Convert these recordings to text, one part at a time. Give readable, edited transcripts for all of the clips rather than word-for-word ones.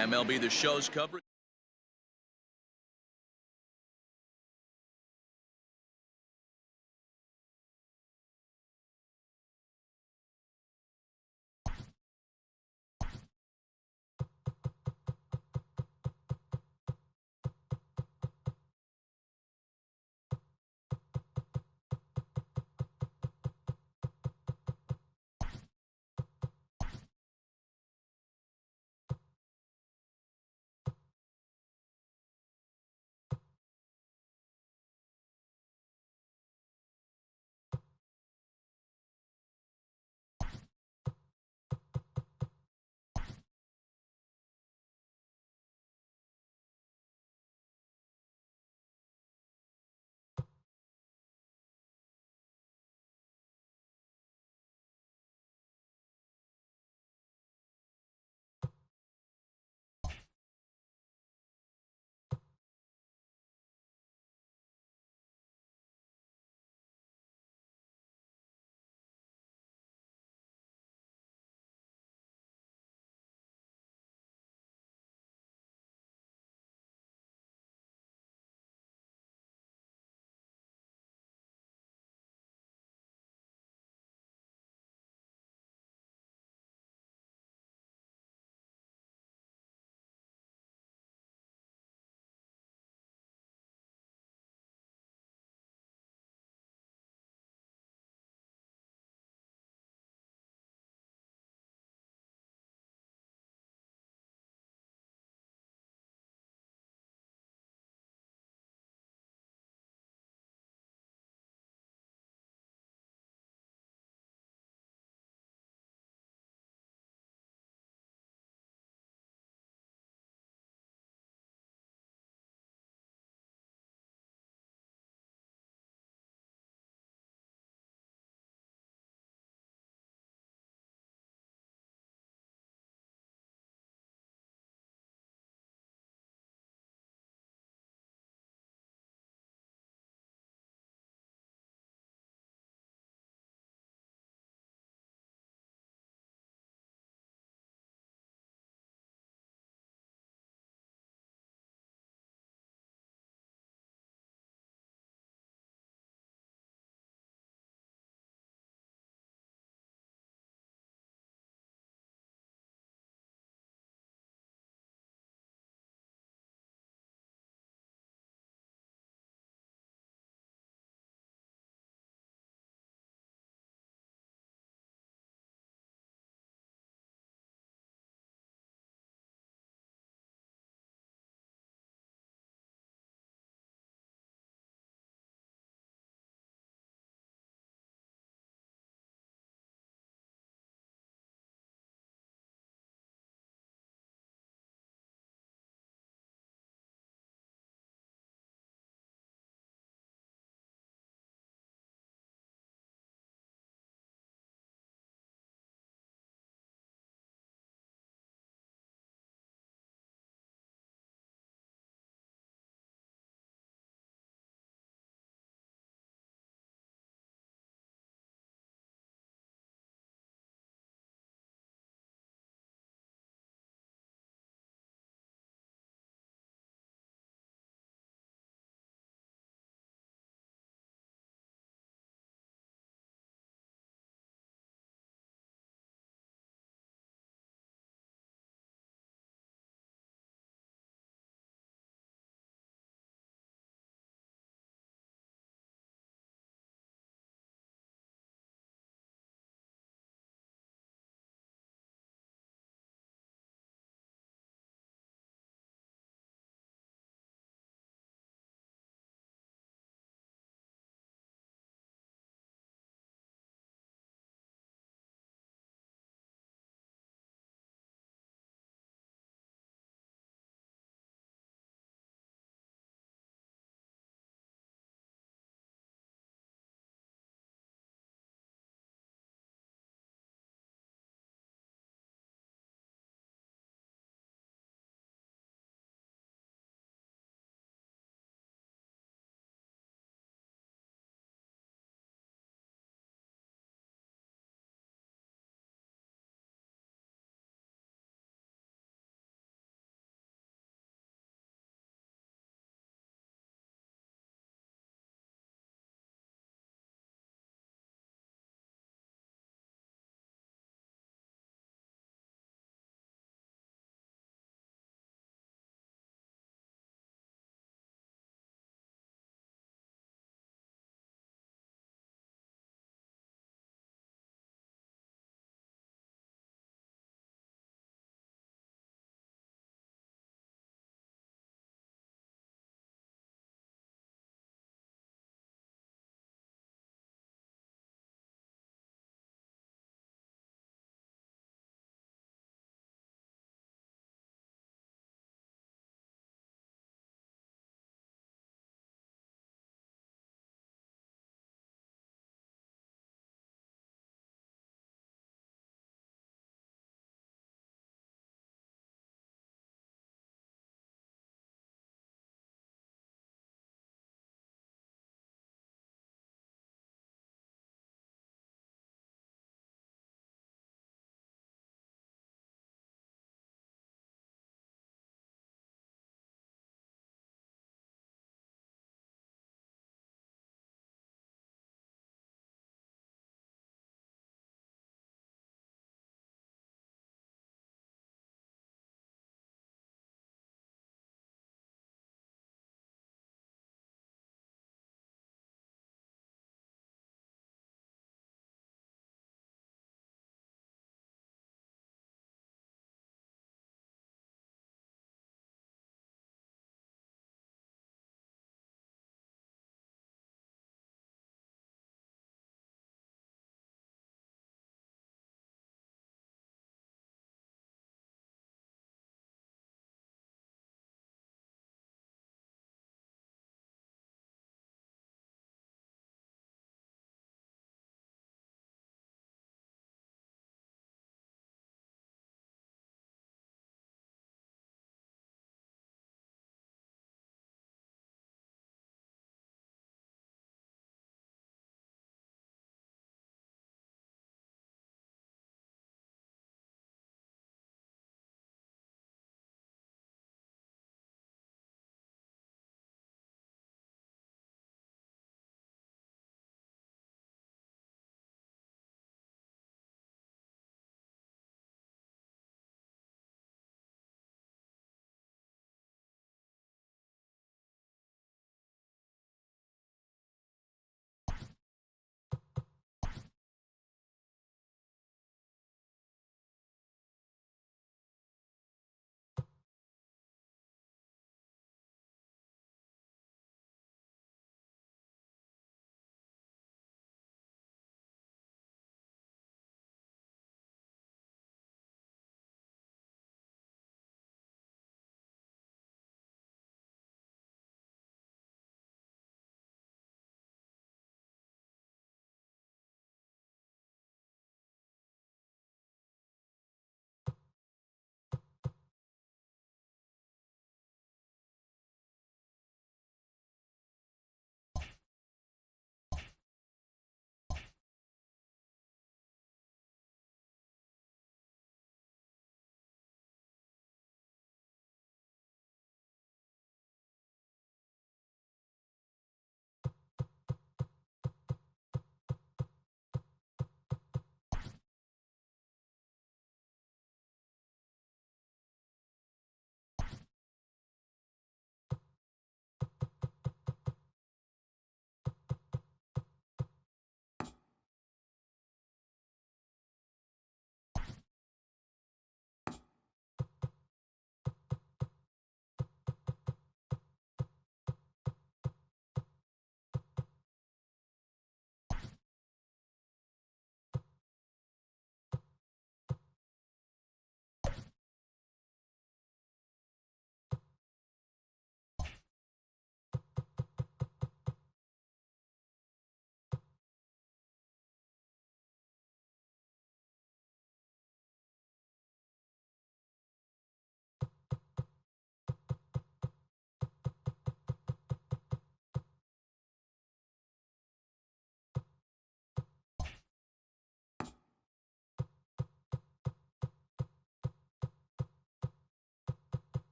MLB The Show's coverage.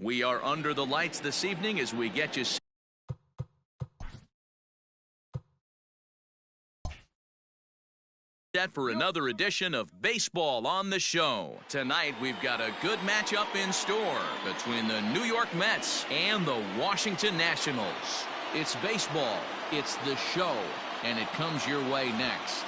We are under the lights this evening as we get you set for another edition of Baseball on the Show. Tonight, we've got a good matchup in store between the New York Mets and the Washington Nationals. It's baseball, it's the show, and it comes your way next.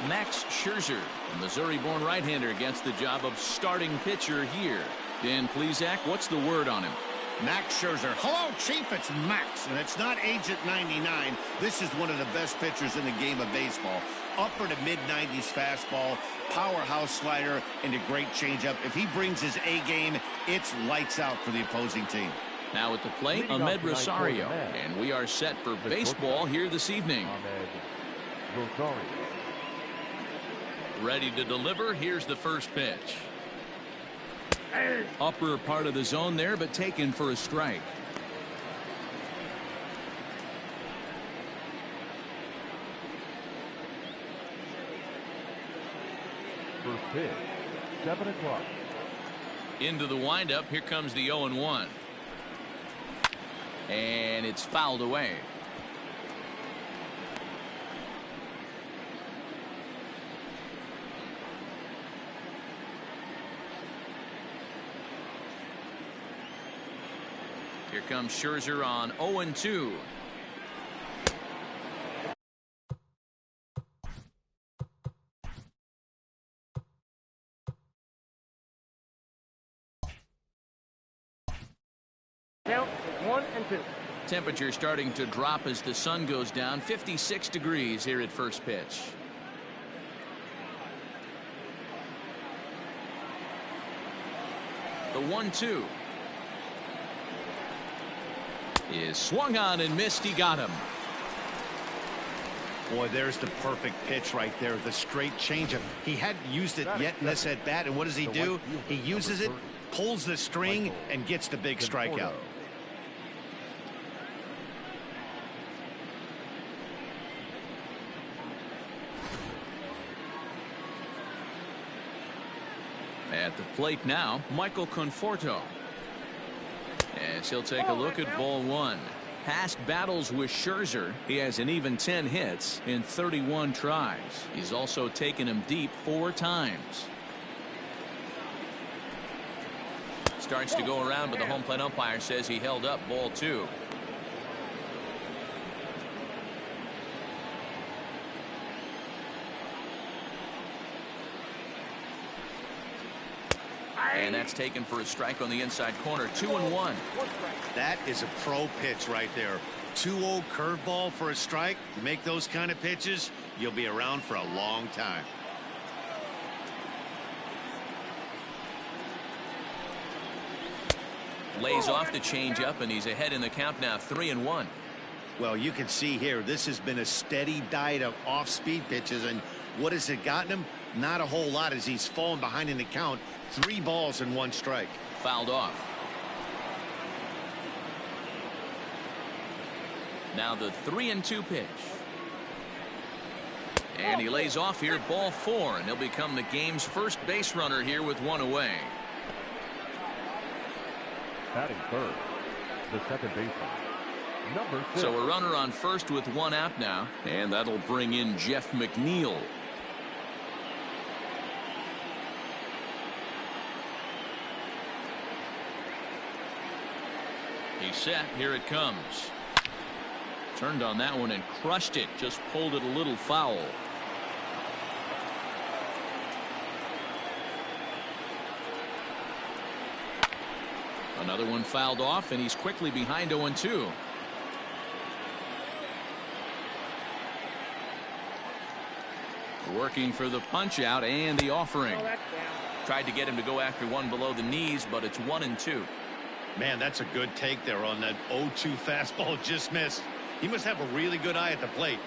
Max Scherzer, a Missouri-born right-hander, gets the job of starting pitcher here. Dan Plesac, what's the word on him? Max Scherzer. Hello, Chief. It's Max, and it's not Agent 99. This is one of the best pitchers in the game of baseball. Upper to mid-90s fastball, powerhouse slider, and a great changeup. If he brings his A game, it's lights out for the opposing team. Now at the plate, Ahmed Rosario, and we are set for baseball here this evening. Ready to deliver. Here's the first pitch. Upper part of the zone there, but taken for a strike. First pitch, 7 o'clock. Into the windup. Here comes the 0-1. And it's fouled away. Here comes Scherzer on 0-2. Count 1-2. Temperature starting to drop as the sun goes down. 56 degrees here at first pitch. The 1-2. Is swung on and missed. He got him. Boy, there's the perfect pitch right there. The straight changeup. He hadn't used it yet in this at bat, and what does he do? He uses it, pulls the string, and gets the big strikeout. At the plate now, Michael Conforto. As he'll take a look at ball one. Past battles with Scherzer, he has an even 10 hits in 31 tries. He's also taken him deep 4 times. Starts to go around, but the home plate umpire says he held up ball 2. And that's taken for a strike on the inside corner. 2-1. That is a pro pitch right there. 2-0 curveball for a strike. Make those kind of pitches, you'll be around for a long time. Lays off the changeup, and he's ahead in the count now. 3-1. Well, you can see here, this has been a steady diet of off-speed pitches, and what has it gotten him? Not a whole lot, as he's fallen behind in the count. 3 balls and 1 strike. Fouled off. Now the 3-2 pitch. And he lays off here, ball 4, and he'll become the game's first base runner here with 1 away. Batting third, the second baseman, number 6. So a runner on first with 1 out now, and that'll bring in Jeff McNeil. He's set. Here it comes. Turned on that one and crushed it. Just pulled it a little foul. Another one fouled off, and he's quickly behind 0-2. Working for the punch out and the offering. Tried to get him to go after one below the knees, but it's 1-2. Man, that's a good take there on that 0-2 fastball. Just missed. He must have a really good eye at the plate.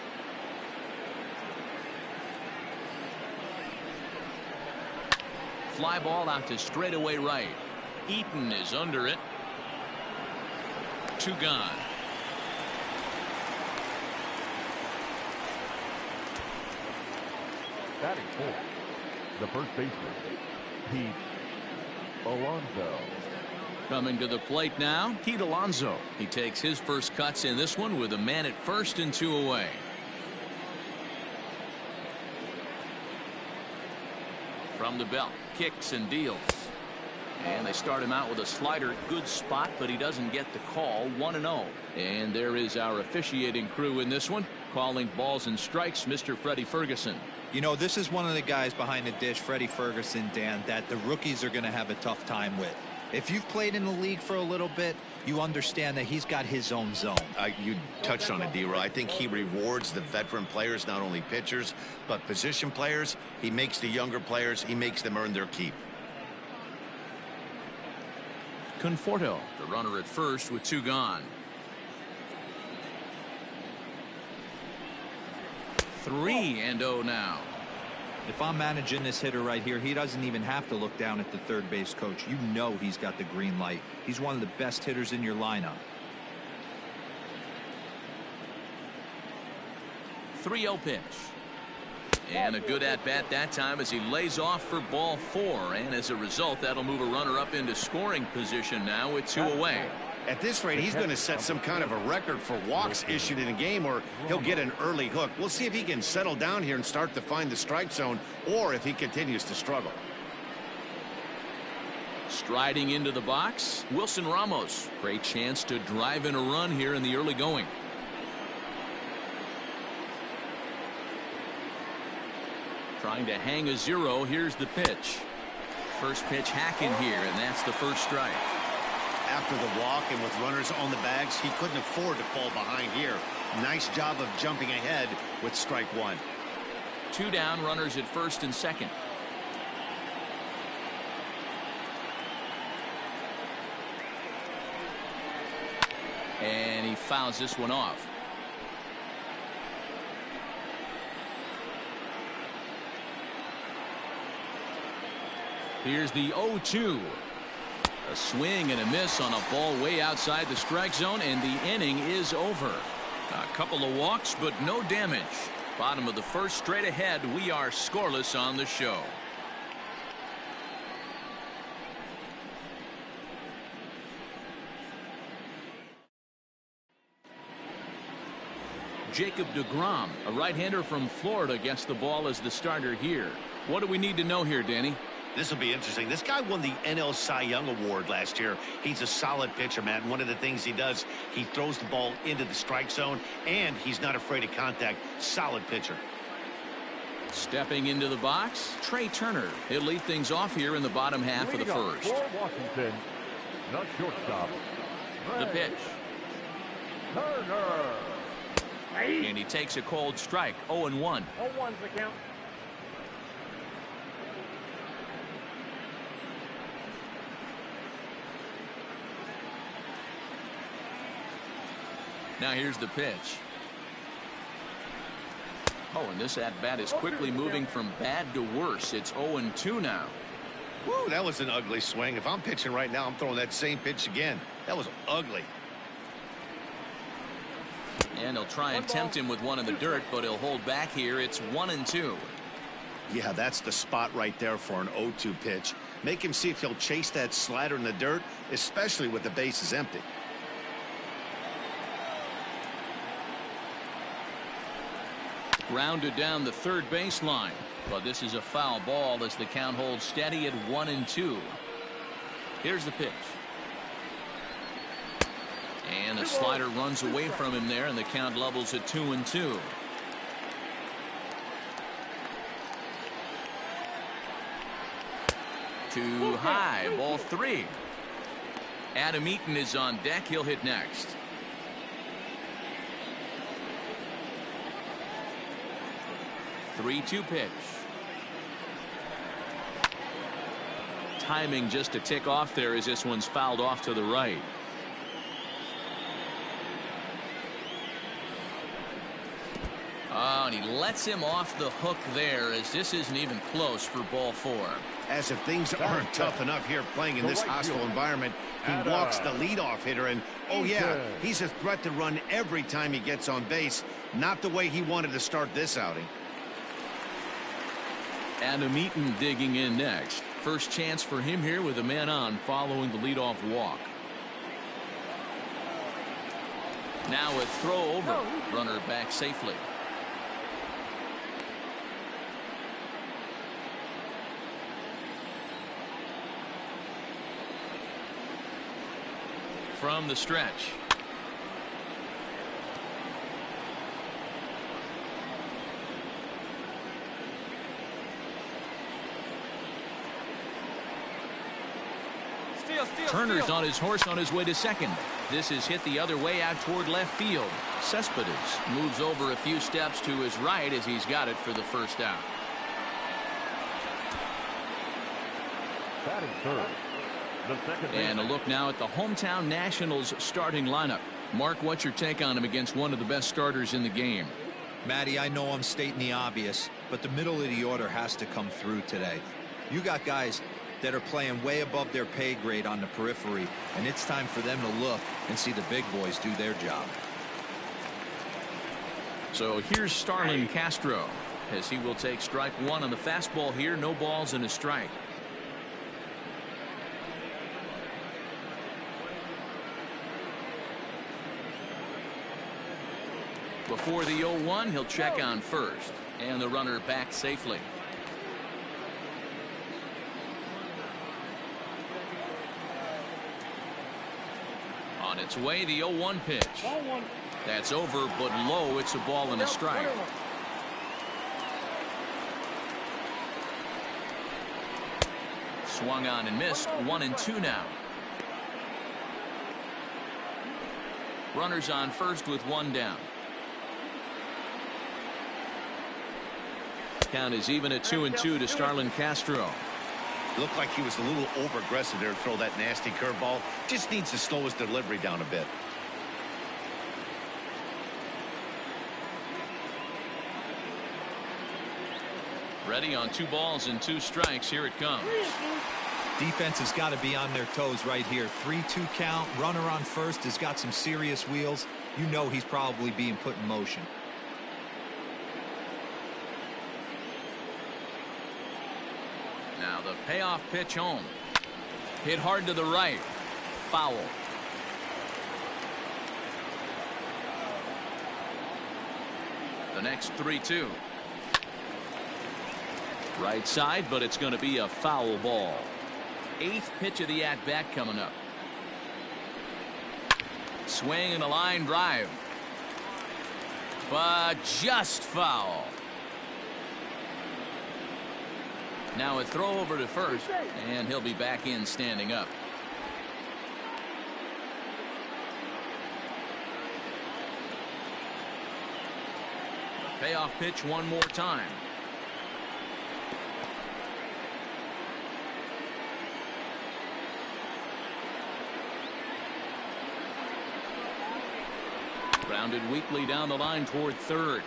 Fly ball out to straightaway right. Eaton is under it. 2 gone. Batting fourth, the first baseman, Pete Alonso. Coming to the plate now, Pete Alonso. He takes his first cuts in this one with a man at first and 2 away. From the belt, kicks and deals. And they start him out with a slider. Good spot, but he doesn't get the call. 1-0. And there is our officiating crew in this one, calling balls and strikes, Mr. Freddie Ferguson. You know, this is one of the guys behind the dish, Freddie Ferguson, Dan, that the rookies are going to have a tough time with. If you've played in the league for a little bit, you understand that he's got his own zone. You touched on it, D-Roy. I think he rewards the veteran players, not only pitchers, but position players. He makes the younger players, he makes them earn their keep. Conforto, the runner at first with 2 gone. 3-0 now. If I'm managing this hitter right here, he doesn't even have to look down at the third base coach. You know he's got the green light. He's one of the best hitters in your lineup. 3-0 pitch. And a good at-bat that time as he lays off for ball 4. And as a result, that'll move a runner up into scoring position now with 2 away. At this rate, he's going to set some kind of a record for walks issued in a game, or he'll get an early hook. We'll see if he can settle down here and start to find the strike zone, or if he continues to struggle. Striding into the box, Wilson Ramos. Great chance to drive in a run here in the early going. Trying to hang a 0. Here's the pitch. First pitch hacking here, and that's the first strike. After the walk and with runners on the bags, he couldn't afford to fall behind here. Nice job of jumping ahead with strike 1. 2 down, runners at first and second. And he fouls this one off. Here's the 0-2. A swing and a miss on a ball way outside the strike zone, and the inning is over. A couple of walks, but no damage. Bottom of the first, straight ahead. We are scoreless on the show. Jacob deGrom, a right-hander from Florida, gets the ball as the starter here. What do we need to know here, Danny? This will be interesting. This guy won the NL Cy Young Award last year. He's a solid pitcher, Matt. And one of the things he does, he throws the ball into the strike zone, and he's not afraid of contact. Solid pitcher. Stepping into the box, Trey Turner. He'll lead things off here in the bottom half of the first. For Washington, the shortstop, The pitch. Turner. And he takes a cold strike. 0-1. 0-1's the count. Now here's the pitch. Oh, and this at-bat is quickly moving from bad to worse. It's 0-2 now. Woo, that was an ugly swing. If I'm pitching right now, I'm throwing that same pitch again. That was ugly. And he'll try and tempt him with one in the dirt, but he'll hold back here. It's 1-2. Yeah, that's the spot right there for an 0-2 pitch. Make him see if he'll chase that slider in the dirt, especially with the bases empty. Grounded down the third baseline, but this is a foul ball as the count holds steady at 1-2. Here's the pitch. And the slider runs away from him there, and the count levels at 2-2. Too high, ball 3. Adam Eaton is on deck. He'll hit next. 3-2 pitch. Timing just a tick off there as this one's fouled off to the right. Oh, and he lets him off the hook there as this isn't even close for ball 4. As if things aren't tough enough here playing in this hostile environment, he walks the leadoff hitter, and oh yeah, he's a threat to run every time he gets on base. Not the way he wanted to start this outing. Adam Eaton digging in next. First chance for him here with a man on following the leadoff walk. Now a throw over. Runner back safely. From the stretch. Turner's on his horse on his way to second. This is hit the other way out toward left field. Cespedes moves over a few steps to his right as he's got it for the first out. Batting third, the second And a look now at the hometown Nationals starting lineup. Mark, what's your take on him against one of the best starters in the game? Matty, I know I'm stating the obvious, but the middle of the order has to come through today. You got guys that are playing way above their pay grade on the periphery, and it's time for them to look and see the big boys do their job. So here's Starlin Castro as he will take strike one on the fastball here. No balls and a strike. Before the 0-1, he'll check on first, and the runner back safely. On its way, the 0-1 pitch. That's over, but low. It's a ball and a strike. Swung on and missed. 1-2 now. Runners on first with one down. Count is even at 2-2 to Starlin Castro. Looked like he was a little over aggressive there to throw that nasty curveball. Just needs to slow his delivery down a bit. Ready on 2 balls and 2 strikes. Here it comes. Defense has got to be on their toes right here. 3-2 count. Runner on first has got some serious wheels. You know he's probably being put in motion. Now the payoff pitch home. Hit hard to the right. Foul. The next 3-2. Right side, but it's going to be a foul ball. 8th pitch of the at-bat coming up. Swing and a line drive. But just foul. Now a throw over to first, and he'll be back in standing up. The payoff pitch one more time. Grounded weakly down the line toward third,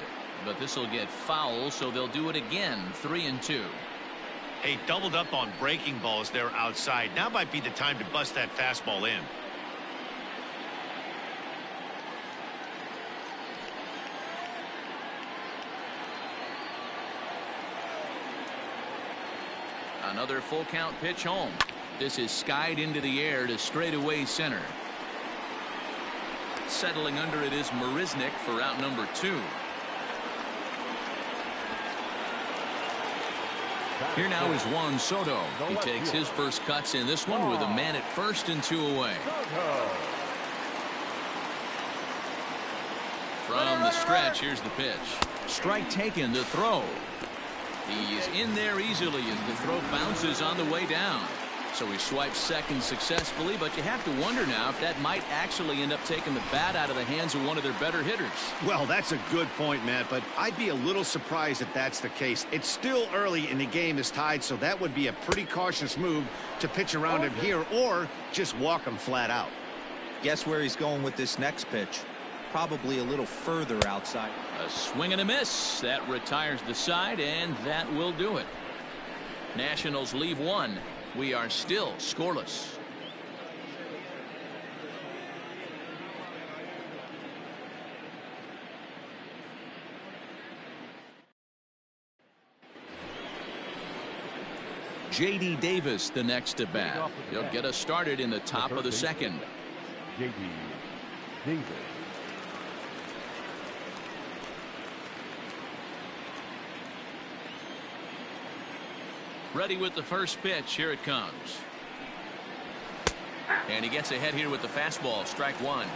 but this will get foul, so they'll do it again. 3-2. Hey, doubled up on breaking balls there outside. Now might be the time to bust that fastball in. Another full count pitch home. This is skied into the air to straightaway center. Settling under it is Marisnik for out number 2. Here now is Juan Soto. He takes his first cuts in this one with a man at first and 2 away. From the stretch, here's the pitch. Strike taken, the throw. He's in there easily as the throw bounces on the way down. So he swipes second successfully, but you have to wonder now if that might actually end up taking the bat out of the hands of one of their better hitters. Well, that's a good point, Matt, but I'd be a little surprised if that's the case. It's still early and the game is tied, so that would be a pretty cautious move to pitch around him here or just walk him flat out. Guess where he's going with this next pitch? Probably a little further outside. A swing and a miss. That retires the side, and that will do it. Nationals leave one. We are still scoreless. J.D. Davis the next to bat. He'll get us started in the top of the second. J.D. Davis. Ready with the first pitch. Here it comes. And he gets ahead here with the fastball. Strike one.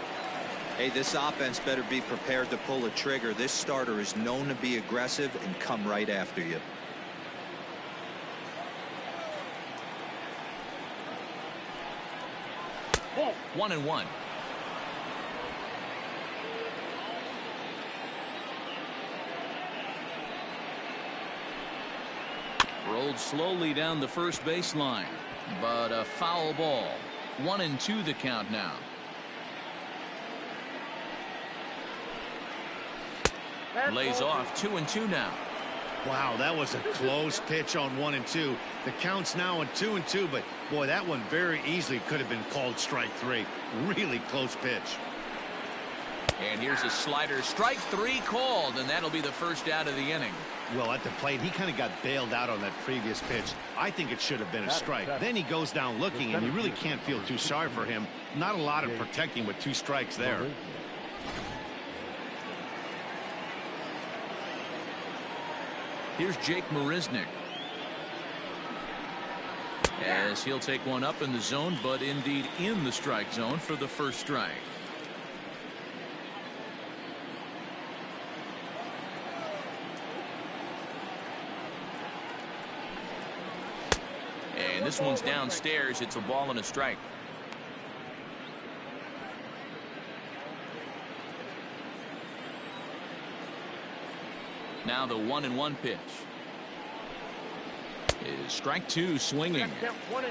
Hey, this offense better be prepared to pull a trigger. This starter is known to be aggressive and come right after you. Oh. 1-1. Rolled slowly down the first baseline, but a foul ball. 1-2 the count now. Lays off 2-2 now. Wow, that was a close pitch on 1-2. The count's now on 2-2, but boy, that one very easily could have been called strike three. Really close pitch. And here's a slider. Strike three called, and that'll be the first out of the inning. Well, at the plate, he kind of got bailed out on that previous pitch. I think it should have been a strike. Then he goes down looking, and you really can't feel too sorry for him. Not a lot of protecting with 2 strikes there. Here's Jake Marisnick. As he'll take one up in the zone, but indeed in the strike zone for the first strike. And this one's downstairs. It's a ball and a strike. Now the 1-1 pitch is strike two, swinging. 1-2.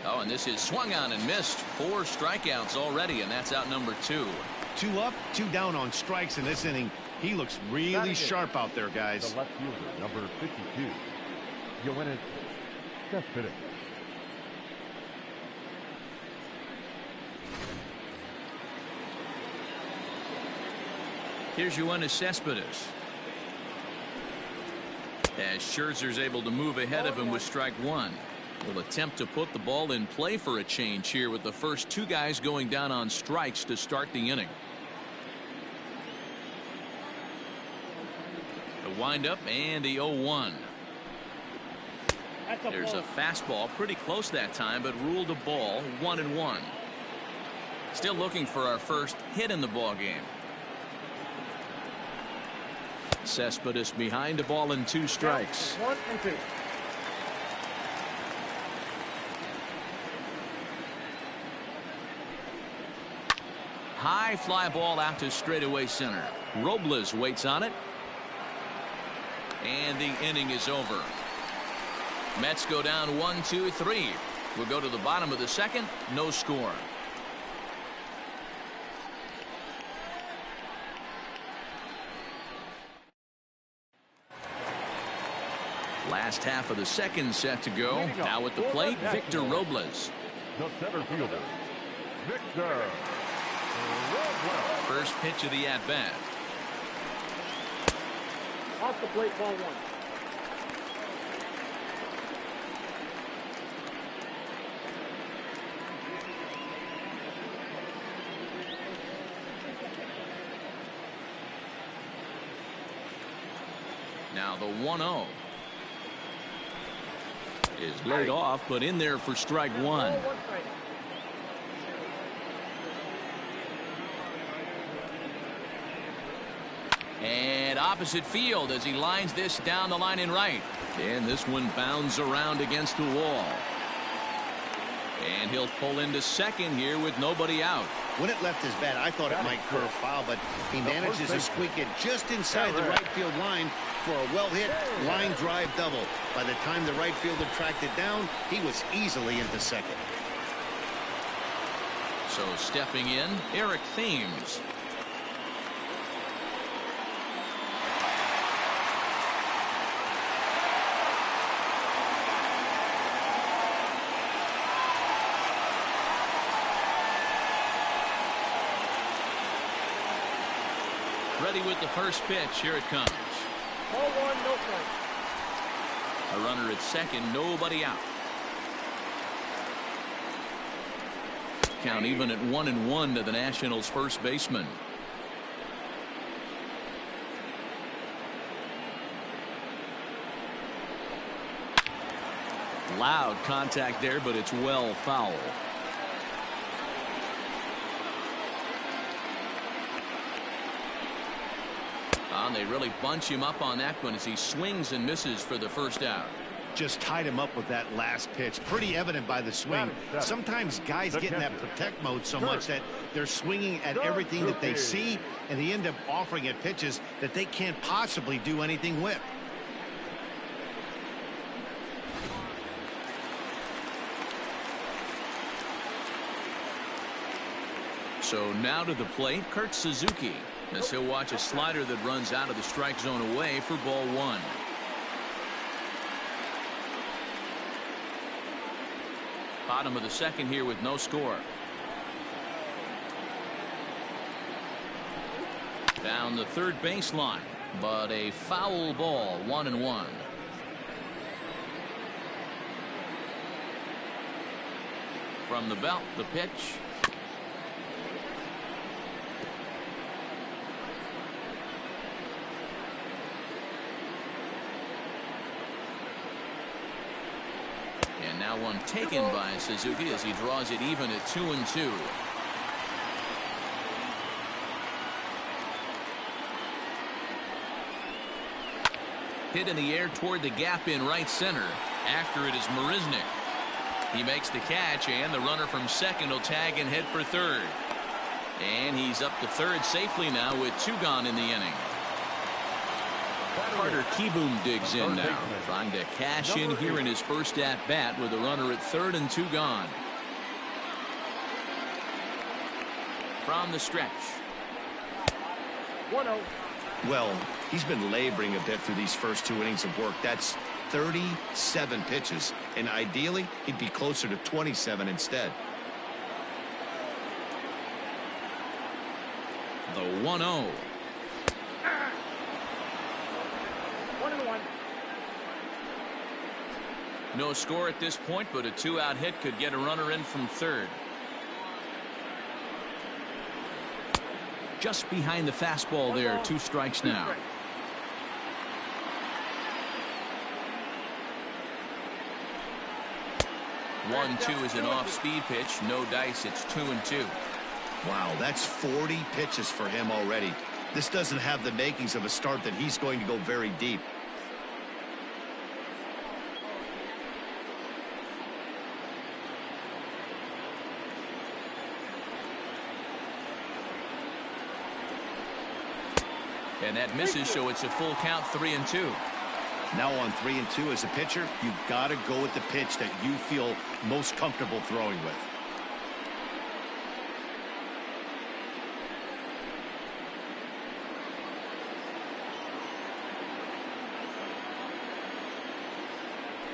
Oh, and this is swung on and missed. 4 strikeouts already, and that's out number 2. 2 up, 2 down on strikes in this inning. He looks really sharp out there, guys. The left fielder, number 52. Yoenis Cespedes. Here's Yoenis Cespedes. As Scherzer's able to move ahead of him with strike one. Will attempt to put the ball in play for a change here with the first 2 guys going down on strikes to start the inning. The windup and the 0-1. There's a fastball pretty close that time, but ruled a ball. 1-1. Still looking for our first hit in the ball game. Cespedes behind a ball and 2 strikes. 1-2. High fly ball out to straightaway center. Robles waits on it. And the inning is over. Mets go down 1-2-3. We'll go to the bottom of the second. No score. Last half of the second set to go. Now at the plate, Victor Robles. The center fielder, Victor Robles. First pitch of the at-bat. Off the plate, ball 1. Now the 1-0 is laid off, but in there for strike one. And opposite field as he lines this down the line in right. And this one bounds around against the wall. And he'll pull into second here with nobody out. When it left his bat, I thought it might curve foul, but he manages to squeak it just inside the right field line for a well-hit line drive double. By the time the right fielder tracked it down, he was easily into second. So stepping in, Eric Thames. Ready with the first pitch. Here it comes. Ball one, no strike. A runner at second, nobody out. Count even at 1-1 to the Nationals' first baseman. Loud contact there, but it's well foul. And they really bunch him up on that one as he swings and misses for the first out. Just tied him up with that last pitch. Pretty evident by the swing. Sometimes guys get in that protect mode so much that they're swinging at everything that they see, and they end up offering at pitches that they can't possibly do anything with. So now to the plate, Kurt Suzuki, as he'll watch a slider that runs out of the strike zone away for ball one. Bottom of the second here with no score. Down the third baseline, but a foul ball, 1-1. From the belt, the pitch. And now one taken by Suzuki as he draws it even at 2-2. Hit in the air toward the gap in right center. After it is Marisnik. He makes the catch, and the runner from second will tag and head for third. And he's up to third safely now with 2 gone in the inning. Carter Kieboom digs in now, trying to cash in here in his first at bat with a runner at third and 2 gone. From the stretch. 1-0. Well, he's been laboring a bit through these first 2 innings of work. That's 37 pitches, and ideally he'd be closer to 27 instead. The 1-0. 1-1. No score at this point, but a 2-out hit could get a runner in from third. Just behind the fastball there, 2 strikes now. One, 2 is an off-speed pitch. No dice. It's 2-2. Wow, that's 40 pitches for him already. This doesn't have the makings of a start that he's going to go very deep. And that misses, so it's a full count, 3-2. Now on 3-2 as a pitcher, you've got to go with the pitch that you feel most comfortable throwing with.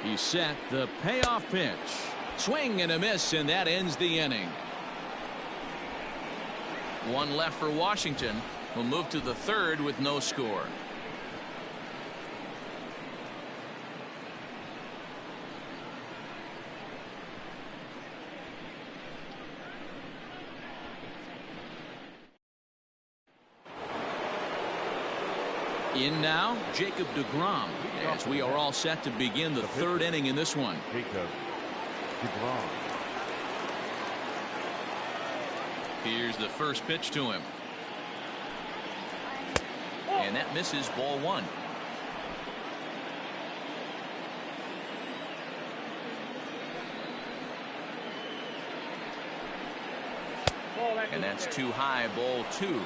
He's set. The payoff pitch. Swing and a miss, and that ends the inning. One left for Washington. We'll move to the third with no score. In now, Jacob deGrom, as we are all set to begin the third inning in this one. Jacob deGrom. Here's the first pitch to him. And that misses, ball one. And that's too high, ball 2.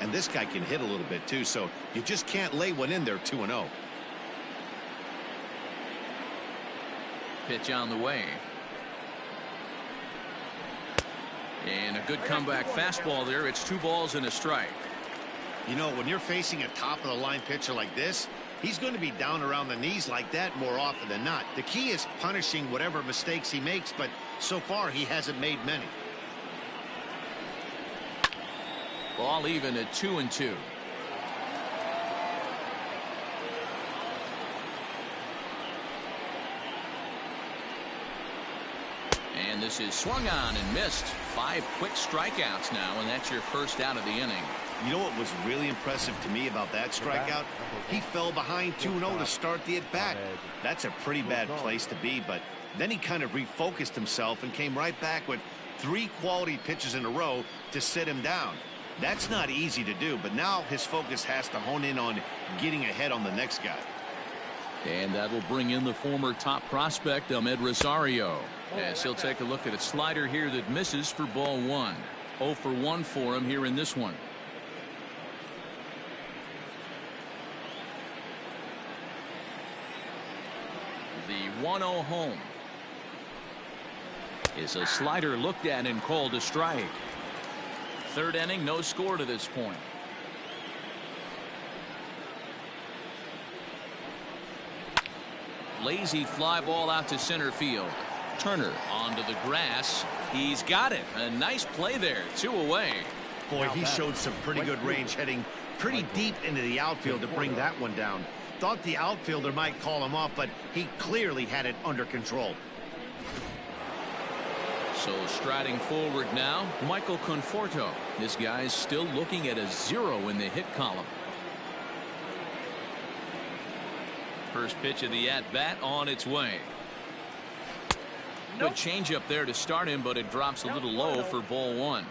And this guy can hit a little bit too, so you just can't lay one in there 2-0. Pitch on the way. And a good comeback fastball there. It's 2 balls and a strike. You know, when you're facing a top-of-the-line pitcher like this, he's going to be down around the knees like that more often than not. The key is punishing whatever mistakes he makes, but so far he hasn't made many. Ball even at 2-2. this is swung on and missed. 5 quick strikeouts now, and that's your first out of the inning. You know what was really impressive to me about that strikeout? He fell behind 2-0 to start the at-bat. That's a pretty bad place to be, but then he kind of refocused himself and came right back with 3 quality pitches in a row to sit him down. That's not easy to do, but now his focus has to hone in on getting ahead on the next guy. And that will bring in the former top prospect, Ahmed Rosario. As he'll take a look at a slider here that misses for ball 1. 0 for 1 for him here in this one. The 1-0 home is a slider looked at and called a strike. 3rd inning, no score to this point. Lazy fly ball out to center field. Turner onto the grass. He's got it. A nice play there. 2 away. Boy, he showed some pretty good range, heading pretty deep into the outfield to bring that one down. Thought the outfielder might call him off, but he clearly had it under control. So striding forward now, Michael Conforto. This guy's still looking at a 0 in the hit column. First pitch of the at-bat on its way. Good changeup there to start him, but it drops a little low for ball 1.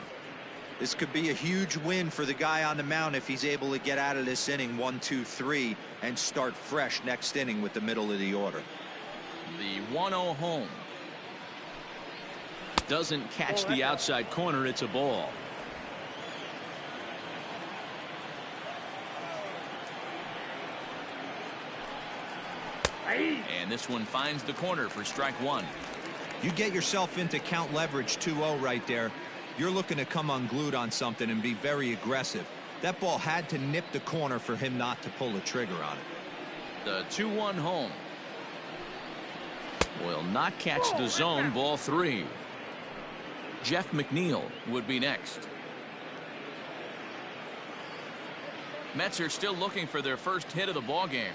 This could be a huge win for the guy on the mound if he's able to get out of this inning 1, 2, 3 and start fresh next inning with the middle of the order. The 1-0 home. Doesn't catch the outside corner. It's a ball. And this one finds the corner for strike 1. You get yourself into count leverage 2-0 right there. You're looking to come unglued on something and be very aggressive. That ball had to nip the corner for him not to pull the trigger on it. The 2-1 home will not catch the zone. Ball 3. Jeff McNeil would be next. Mets are still looking for their first hit of the ball game.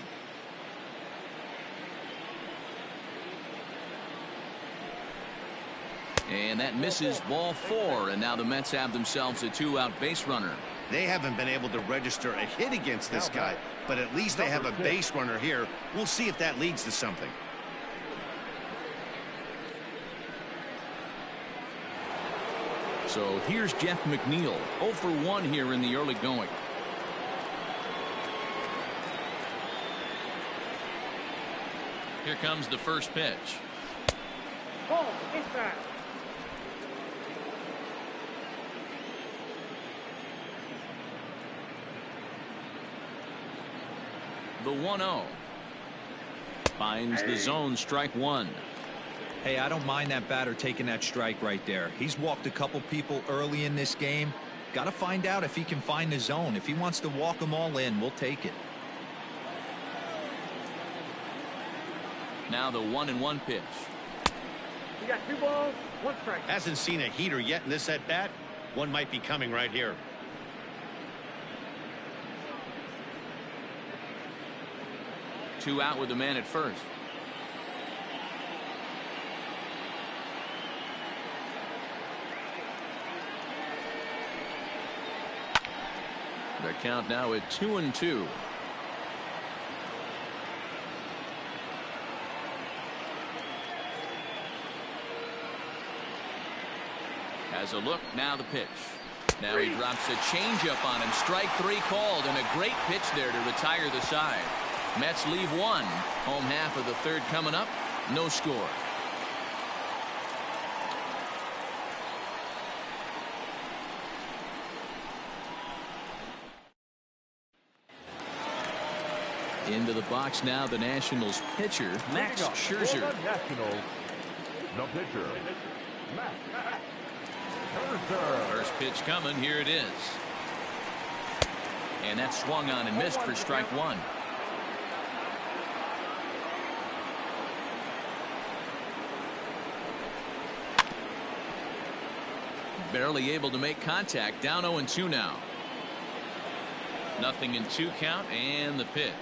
And that misses. Ball 4, and now the Mets have themselves a 2-out base runner. They haven't been able to register a hit against this guy, but at least they have a base runner here. We'll see if that leads to something. So here's Jeff McNeil, 0 for 1 here in the early going. Here comes the first pitch. Ball, inside. The 1-0 finds the zone. Strike 1. Hey, I don't mind that batter taking that strike right there. He's walked a couple people early in this game. Got to find out if he can find the zone. If he wants to walk them all in, we'll take it. Now the 1-1 pitch. You got 2 balls, 1 strike. Hasn't seen a heater yet in this at-bat. One might be coming right here. Two out with the man at first. The count now at 2-2. Has a look. Now the pitch. Now he drops a changeup on him. Strike 3 called, and a great pitch there to retire the side. Mets leave 1. Home half of the 3rd coming up. No score. Into the box now, the Nationals pitcher, Max Scherzer. Nationals, the pitcher, Max Scherzer. First pitch coming. Here it is. And that's swung on and missed for strike 1. Barely able to make contact. Down 0-2 now. 0-2 count, and the pitch.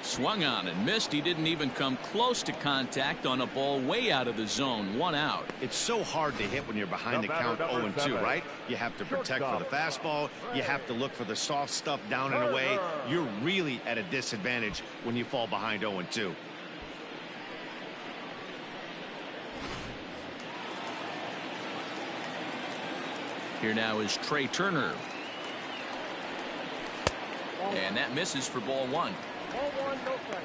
Swung on and missed. He didn't even come close to contact on a ball way out of the zone. 1 out. It's so hard to hit when you're behind the count 0-2, right? You have to protect for the fastball. You have to look for the soft stuff down and away. You're really at a disadvantage when you fall behind 0-2. Here now is Trey Turner. And that misses for ball 1. Ball 1, no strike.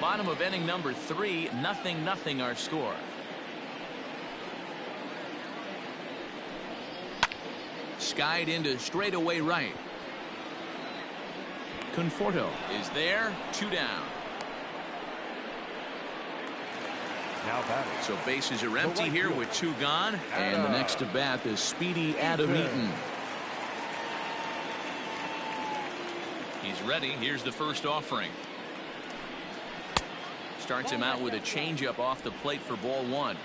Bottom of inning number 3, 0-0 our score. Skied into straightaway right. Conforto is there. 2 down. Now batting. So bases are empty here with 2 gone. And the next to bat is speedy Adam Eaton. He's ready. Here's the first offering. Starts him out with a changeup off the plate for ball 1.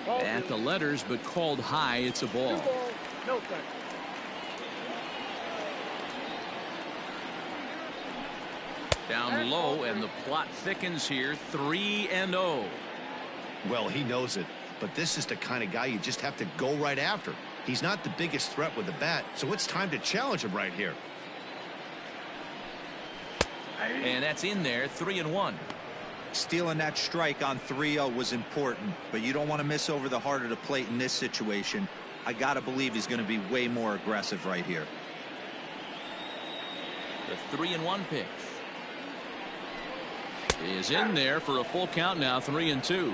At the letters, but called high. It's a ball. 2 balls, no strike. Down low, and the plot thickens here. 3-0. Well, he knows it, but this is the kind of guy you just have to go right after. He's not the biggest threat with the bat, so it's time to challenge him right here. And that's in there. 3-1. Stealing that strike on 3-0 was important, but you don't want to miss over the heart of the plate in this situation. I got to believe he's going to be way more aggressive right here. The 3-1 pitch is in there for a full count now. 3-2.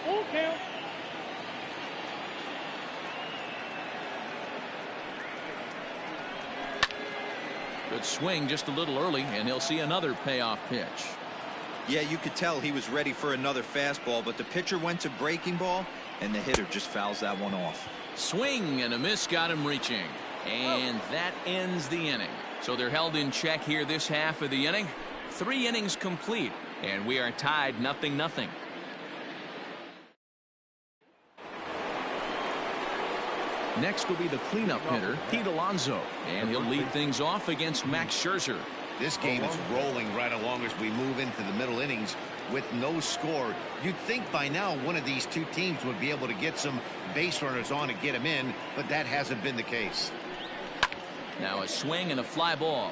Full count. Good swing just a little early, and he'll see another payoff pitch. Yeah, you could tell he was ready for another fastball, but the pitcher went to breaking ball, and the hitter just fouls that one off. Swing and a miss got him reaching. And that ends the inning. So they're held in check here this half of the inning. 3 innings complete, and we are tied 0-0. Next will be the cleanup hitter, Pete Alonso, and he'll lead things off against Max Scherzer. This game is rolling right along as we move into the middle innings with no score. You'd think by now one of these two teams would be able to get some base runners on and get them in, but that hasn't been the case. Now a swing and a fly ball.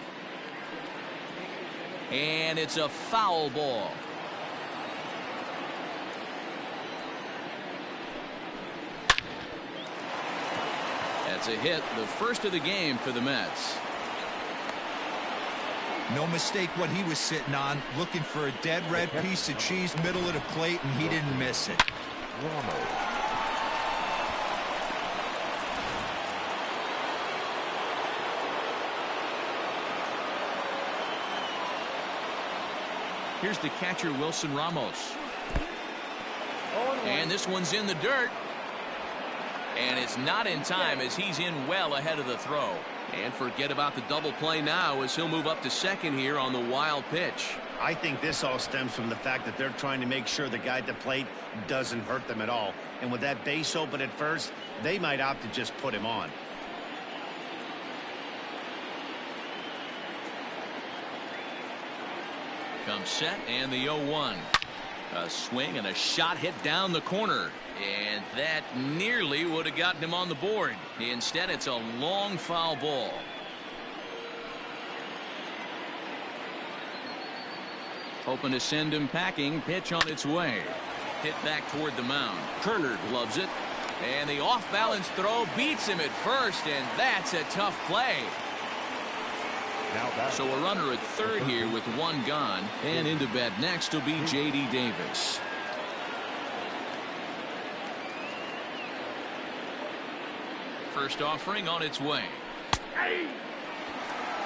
And it's a foul ball. That's a hit, the first of the game for the Mets. No mistake what he was sitting on, looking for a dead red piece of cheese middle of the plate, and he didn't miss it. Here's the catcher, Wilson Ramos. And this one's in the dirt. And it's not in time as he's in well ahead of the throw. And forget about the double play now as he'll move up to second here on the wild pitch. I think this all stems from the fact that they're trying to make sure the guy at the plate doesn't hurt them at all. And with that base open at first, they might opt to just put him on. Comes set and the 0-1. A swing and a shot hit down the corner. And that nearly would have gotten him on the board. Instead, it's a long foul ball. Hoping to send him packing. Pitch on its way. Hit back toward the mound. Turner gloves it. And the off-balance throw beats him at first, and that's a tough play. So a runner at third here with 1 gone. And into bat next will be J.D. Davis. First offering on its way.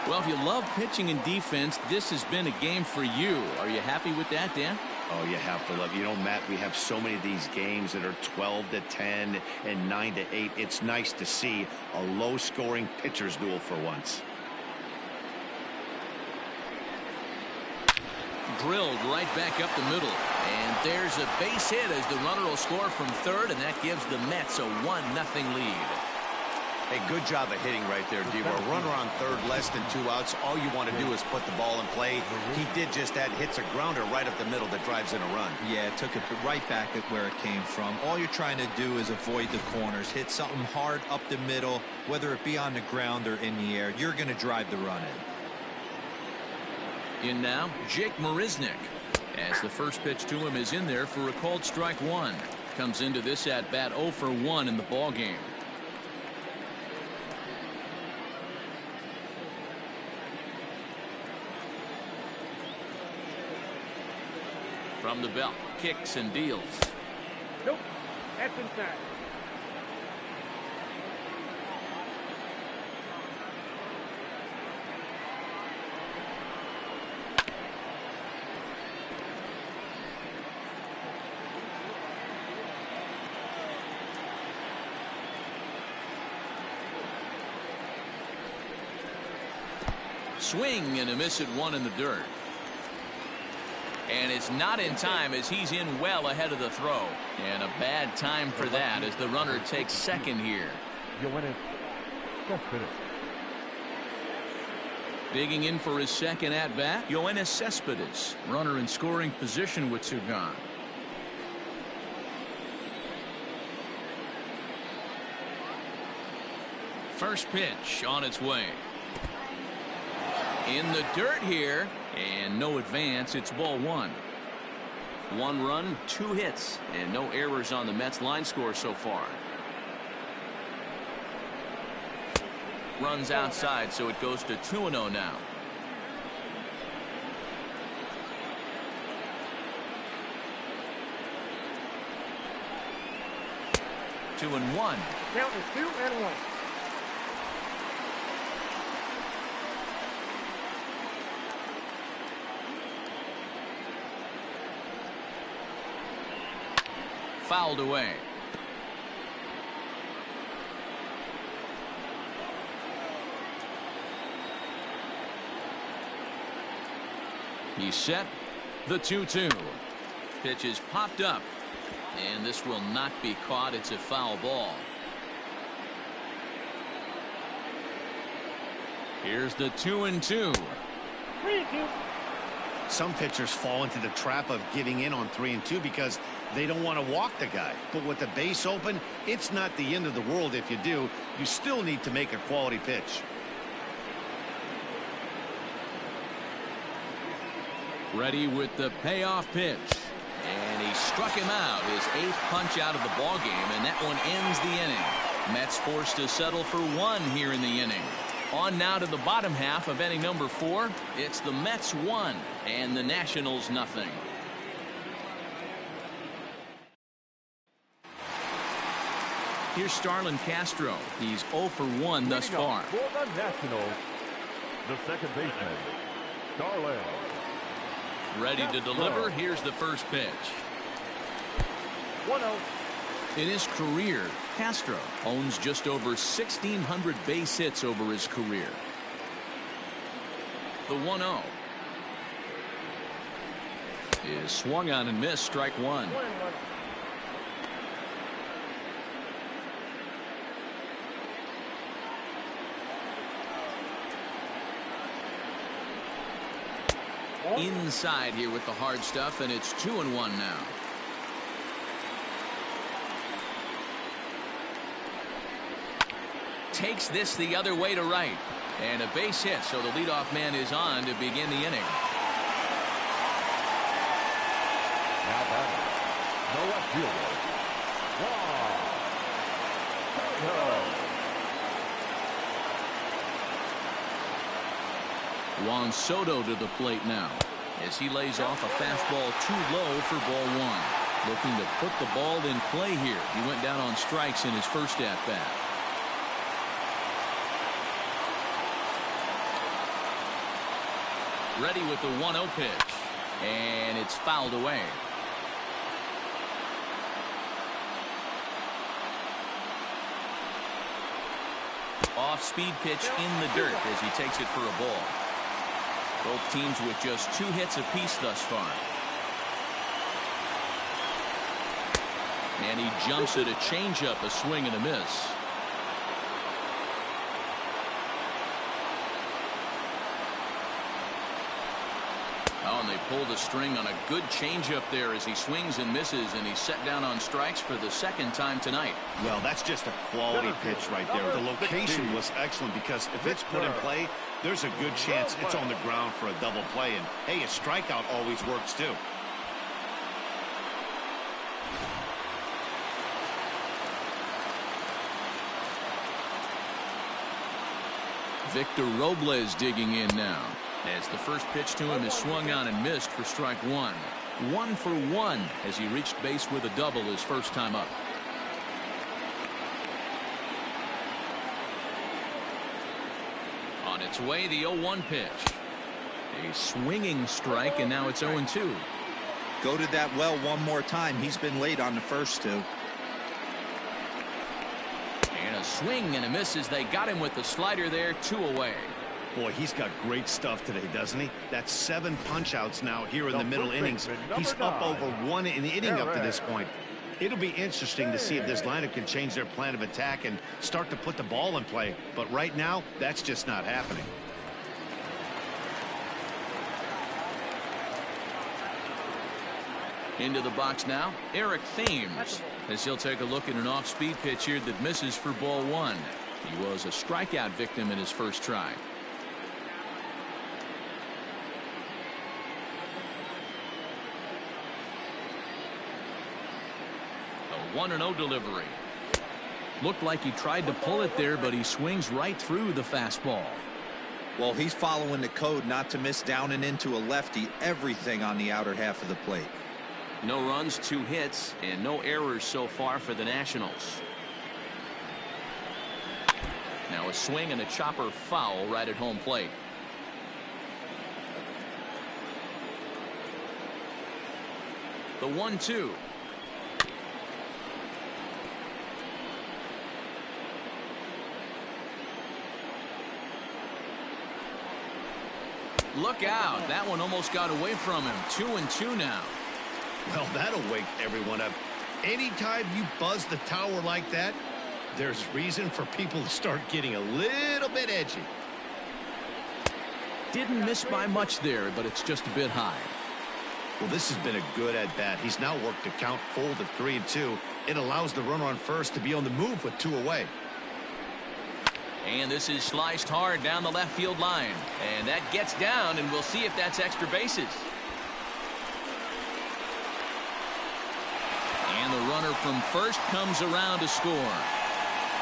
Well, if you love pitching and defense, this has been a game for you. Are you happy with that, Dan? Oh, you have to love. You know, Matt, we have so many of these games that are 12-10 and 9-8. It's nice to see a low-scoring pitcher's duel for once. Drilled right back up the middle. And there's a base hit as the runner will score from third, and that gives the Mets a 1-0 lead. Hey, good job of hitting right there, D. A runner on third, less than 2 outs. All you want to do is put the ball in play. He did just that. Hits a grounder right up the middle that drives in a run. Yeah, took it right back at where it came from. All you're trying to do is avoid the corners. Hit something hard up the middle, whether it be on the ground or in the air. You're going to drive the run In now, Jake Marisnick. As the first pitch to him is in there for a called strike one. Comes into this at bat 0 for 1 in the ball game. From the belt, kicks and deals. Nope. That's inside. Swing and a miss at 1 in the dirt. And it's not in time as he's in well ahead of the throw. And a bad time for that as the runner takes second here. Digging in for his second at bat, Yoenis Cespedes, runner in scoring position with 2 gone. First pitch on its way. In the dirt here, and no advance. It's ball 1. 1 run, 2 hits, and no errors on the Mets line score so far. Runs outside, so it goes to 2-0 now. Two and one. Count is 2-1. Fouled away. He's set. The 2-2. Pitch is popped up. And this will not be caught. It's a foul ball. Here's the 2-2. 3-2. Some pitchers fall into the trap of giving in on 3 and 2 because they don't want to walk the guy. But with the base open, it's not the end of the world if you do. You still need to make a quality pitch. Ready with the payoff pitch. And he struck him out, his 8th punch out of the ball game, and that one ends the inning. Mets forced to settle for 1 here in the inning. On now to the bottom half of inning number 4. It's the Mets 1 and the Nationals nothing. Here's Starlin Castro. He's 0 for 1 thus far. For the Nationals, the second baseman, Starlin. Ready to deliver. Here's the first pitch. 1-0. In his career, Castro owns just over 1,600 base hits over his career. The 1-0 is swung on and missed. Strike 1. 1-1. Inside here with the hard stuff, and it's 2-1 now. Takes this the other way to right, and a base hit, so the leadoff man is on to begin the inning. Now batting, no left fielder. Juan Soto to the plate now as he lays off a fastball too low for ball 1. Looking to put the ball in play here. He went down on strikes in his first at bat. Ready with the 1-0 pitch, and it's fouled away. Off-speed pitch in the dirt as he takes it for a ball. Both teams with just 2 hits apiece thus far. And he jumps at a changeup, a swing and a miss. Oh, and they pulled a string on a good changeup there as he swings and misses, and he's set down on strikes for the second time tonight. Well, that's just a quality pitch right there. The location was excellent because if it's put in play, there's a good chance it's on the ground for a double play. And, hey, a strikeout always works, too. Victor Robles digging in now, as the first pitch to him is swung on and missed for strike one. 1 for 1 as he reached base with a double his first time up. On its way, the 0-1 pitch. A swinging strike, and now it's 0-2. Go to that well one more time. He's been late on the first two. And a swing and a miss as they got him with the slider there, 2 away. Boy, he's got great stuff today, doesn't he? That's 7 punch-outs now here in the middle innings. He's up over 1 in the inning up to this point. It'll be interesting to see if this lineup can change their plan of attack and start to put the ball in play. But right now, that's just not happening. Into the box now, Eric Thames, as he'll take a look at an off-speed pitch here that misses for ball 1. He was a strikeout victim in his first try. A 1-0 delivery. Looked like he tried to pull it there, but he swings right through the fastball. Well, he's following the code not to miss down and into a lefty. Everything on the outer half of the plate. No runs, 2 hits, and no errors so far for the Nationals. Now a swing and a chopper foul right at home plate. The 1-2. Look out. That one almost got away from him. 2-2 now. Well, that'll wake everyone up. Anytime you buzz the tower like that, there's reason for people to start getting a little bit edgy. Didn't miss by much there, but it's just a bit high. Well, this has been a good at-bat. He's now worked the count full to 3-2. It allows the runner on first to be on the move with 2 away. And this is sliced hard down the left field line. And that gets down, and we'll see if that's extra bases. And the runner from first comes around to score.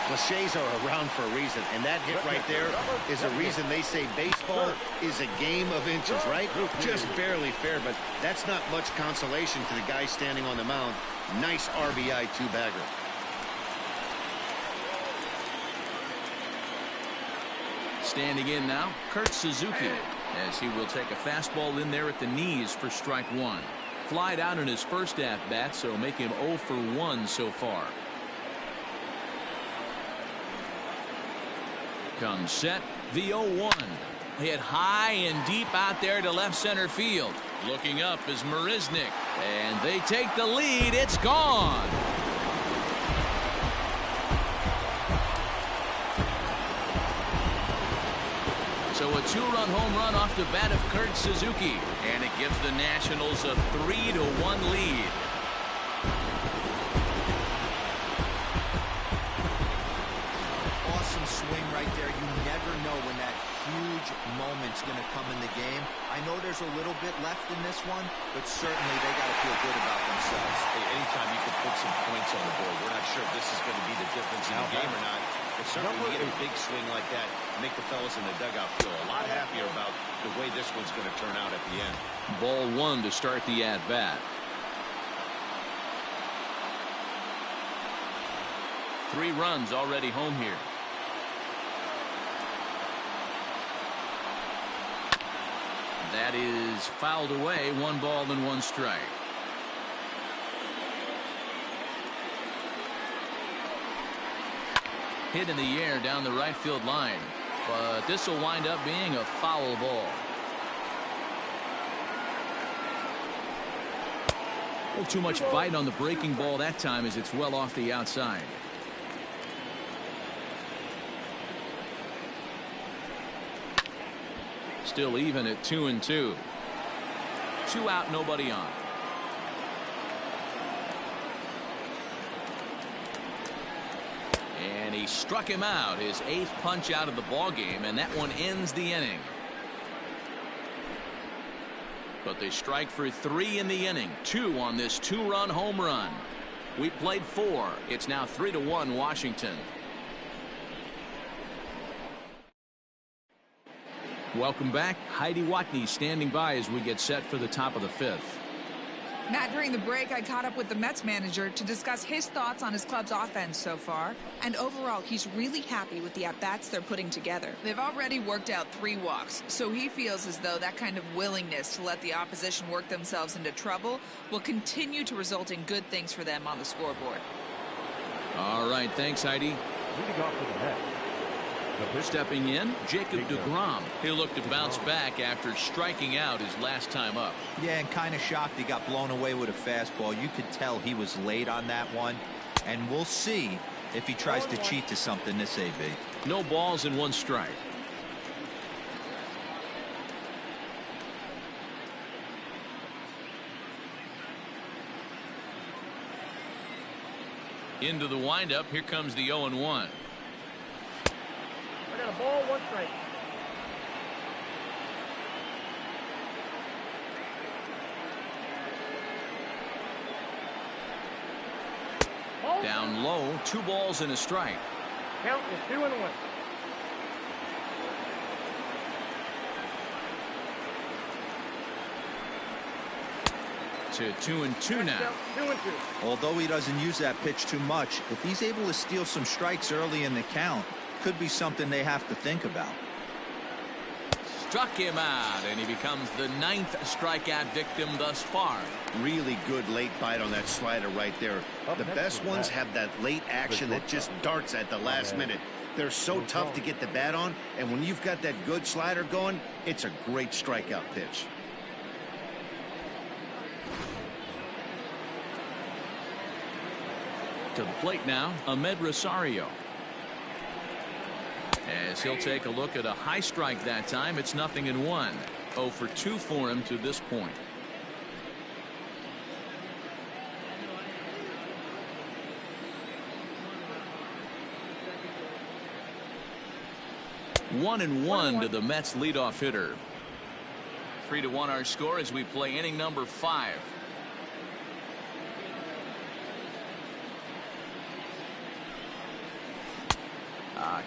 Cliches are around for a reason, and that hit right there is a reason they say baseball is a game of inches, right? Just barely fair, but that's not much consolation to the guy standing on the mound. Nice RBI 2-bagger. Standing in now, Kurt Suzuki, as he will take a fastball in there at the knees for strike 1. Flied out in his first at-bat, so make him 0 for 1 so far. Comes set, the 0-1. Hit high and deep out there to left center field. Looking up is Marisnick, and they take the lead. It's gone. So a 2-run home run off the bat of Kurt Suzuki, and it gives the Nationals a 3-1 lead. Awesome swing right there. You never know when that huge moment's going to come in the game. I know there's a little bit left in this one, but certainly they got to feel good about themselves. Hey, anytime you can put some points on the board, we're not sure if this is going to be the difference in the game or not. But certainly when you get a big swing like that, make the fellas in the dugout feel a lot happier about the way this one's going to turn out at the end. Ball 1 to start the at-bat. 3 runs already home here. That is fouled away. 1 ball and 1 strike. Hit in the air down the right field line, but this will wind up being a foul ball. Well, too much bite on the breaking ball that time as it's well off the outside. Still even at 2-2. 2 out, nobody on. And he struck him out, his 8th punch out of the ball game, and that one ends the inning. But they strike for 3 in the inning, 2 on this 2-run home run. We played 4. It's now 3-1 Washington. Welcome back. Heidi Watney standing by as we get set for the top of the 5th. Matt, during the break, I caught up with the Mets manager to discuss his thoughts on his club's offense so far. And overall, he's really happy with the at-bats they're putting together. They've already worked out 3 walks, so he feels as though that kind of willingness to let the opposition work themselves into trouble will continue to result in good things for them on the scoreboard. All right, thanks, Heidi. Leading off for the Mets. Stepping in, Jacob deGrom. He'll look to bounce back after striking out his last time up. Yeah, and kind of shocked he got blown away with a fastball. You could tell he was late on that one. And we'll see if he tries to cheat to something this AB. No balls and 1 strike. Into the windup. Here comes the 0-1. I got a ball, 1 strike. Down low, 2 balls and a strike. Count is 2-1. To 2-2 now. 2-2. Although he doesn't use that pitch too much, if he's able to steal some strikes early in the count, could be something they have to think about. Struck him out, and he becomes the 9th strikeout victim thus far. Really good late bite on that slider right there. The best ones have that late action that just darts at the last minute. They're so tough to get the bat on, and when you've got that good slider going, it's a great strikeout pitch. To the plate now, Ahmed Rosario. As he'll take a look at a high strike that time, it's 0-1. 0 for 2 for him to this point. One and 1 to the Mets leadoff hitter. 3-1 our score as we play inning number 5.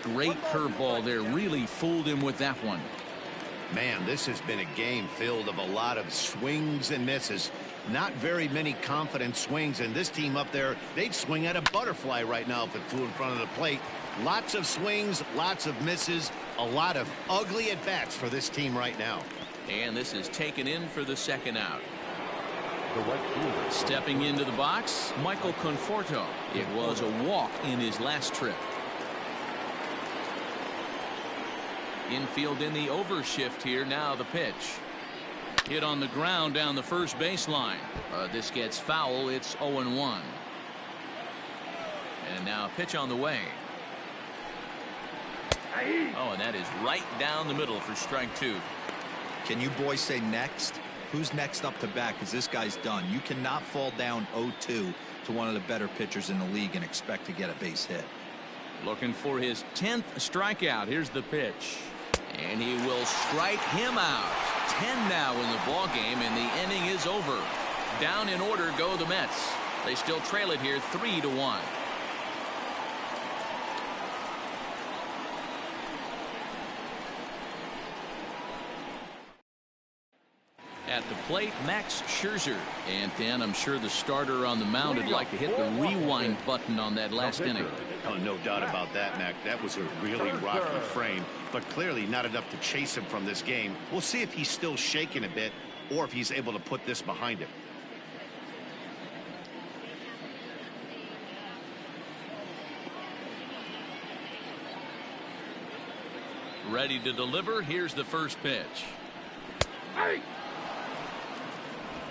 Great curveball there, really fooled him with that one. Man, this has been a game filled of a lot of swings and misses. Not very many confident swings, and this team up there, they'd swing at a butterfly right now if it flew in front of the plate. Lots of swings, lots of misses, a lot of ugly at-bats for this team right now. And this is taken in for the 2nd out. Stepping into the box, Michael Conforto. It was a walk in his last trip. Infield in the overshift here. Now the pitch. Hit on the ground down the first baseline. This gets foul. It's 0-1. And now a pitch on the way. Oh, and that is right down the middle for strike 2. Can you boys say next? Who's next up to bat? Because this guy's done. You cannot fall down 0-2 to one of the better pitchers in the league and expect to get a base hit. Looking for his 10th strikeout. Here's the pitch. And he will strike him out. 10 now in the ball game, and the inning is over. Down in order go the Mets. They still trail it here 3-1. At the plate, Max Scherzer. And Dan, I'm sure the starter on the mound would like to hit the rewind button on that last inning. Oh, no doubt about that, Mac. That was a really rocky frame, but clearly not enough to chase him from this game. We'll see if he's still shaking a bit or if he's able to put this behind him. Ready to deliver. Here's the first pitch. Hey!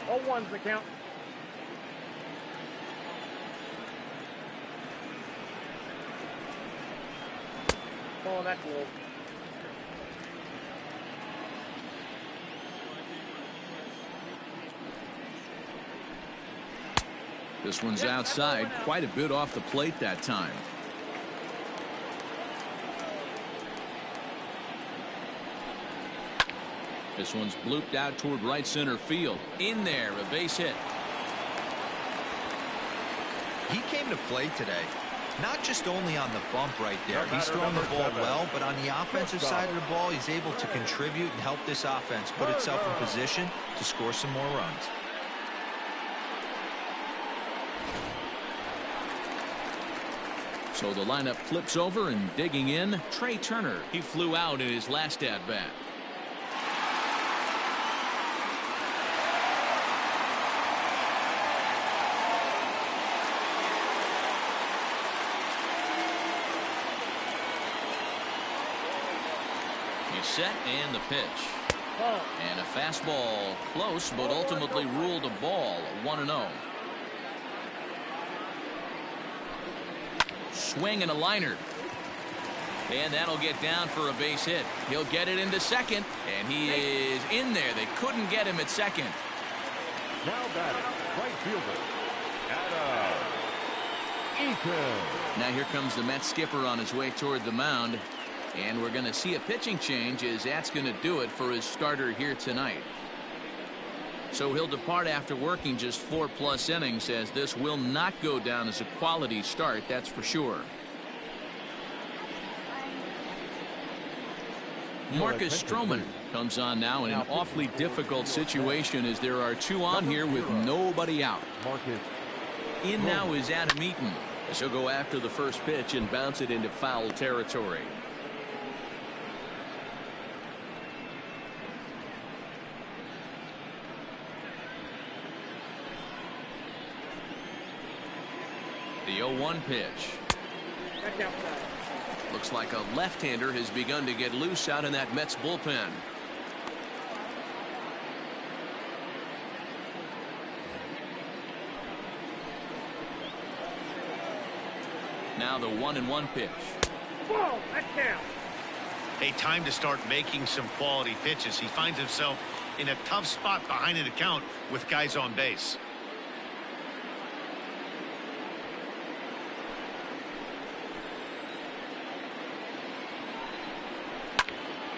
0-1's the count. Oh, that's low. This one's outside, quite a bit off the plate that time. This one's blooped out toward right center field. In there, a base hit. He came to play today, not just only on the bump right there. He's throwing the ball well, but on the offensive side of the ball, he's able to contribute and help this offense put itself in position to score some more runs. So the lineup flips over, and digging in, Trey Turner. He flew out in his last at-bat. He's set, and the pitch. And a fastball close, but ultimately ruled a ball. 1-0. Swing and a liner. And that'll get down for a base hit. He'll get it into second, and he is in there. They couldn't get him at second. Now batting, right fielder, Eaton. Now here comes the Mets skipper on his way toward the mound. And we're going to see a pitching change, as that's going to do it for his starter here tonight. So he'll depart after working just 4+ innings, as this will not go down as a quality start, that's for sure. Marcus Stroman comes on now in an awfully difficult situation, as there are two on here with nobody out. In now is Adam Eaton, as he'll go after the first pitch and bounce it into foul territory. The 0-1 pitch. That's outside. Looks like a left-hander has begun to get loose out in that Mets bullpen. Now the 1-1 pitch. Whoa, that's down. Hey, time to start making some quality pitches. He finds himself in a tough spot behind an account with guys on base.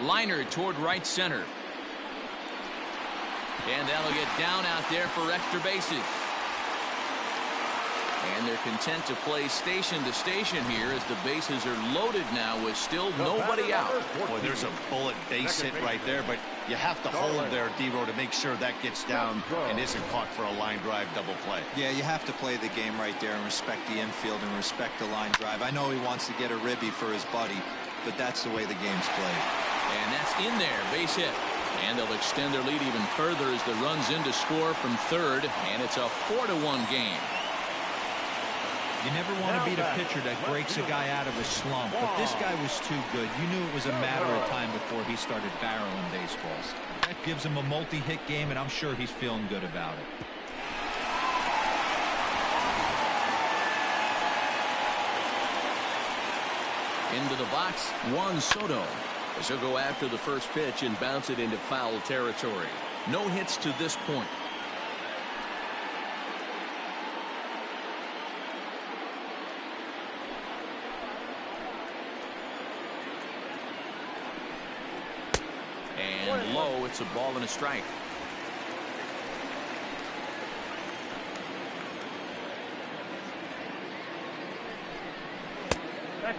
Liner toward right center. And that'll get down out there for extra bases. And they're content to play station to station here, as the bases are loaded now with still nobody out. Boy, there's a bullet base hit right there, but you have to hold there, D-Row, to make sure that gets down and isn't caught for a line drive double play. Yeah, you have to play the game right there and respect the infield and respect the line drive. I know he wants to get a ribby for his buddy, but that's the way the game's played. And that's in there, base hit. And they'll extend their lead even further as the run's in to score from third, and it's a 4-1 game. You never want to beat a pitcher that breaks a guy out of a slump, but this guy was too good. You knew it was a matter of time before he started barreling baseballs. That gives him a multi-hit game, and I'm sure he's feeling good about it. Into the box, Juan Soto, as he'll go after the first pitch and bounce it into foul territory. No hits to this point. And low, it's a ball and a strike.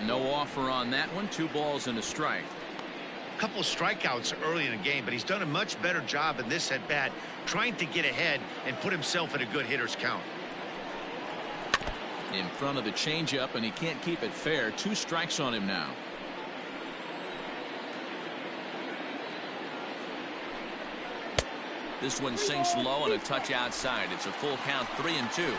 No offer on that one. 2 balls and a strike. A couple of strikeouts early in the game, but he's done a much better job in this at bat, trying to get ahead and put himself in a good hitter's count. In front of the changeup, and he can't keep it fair. 2 strikes on him now. This one sinks low and a touch outside. It's a full count, 3-2.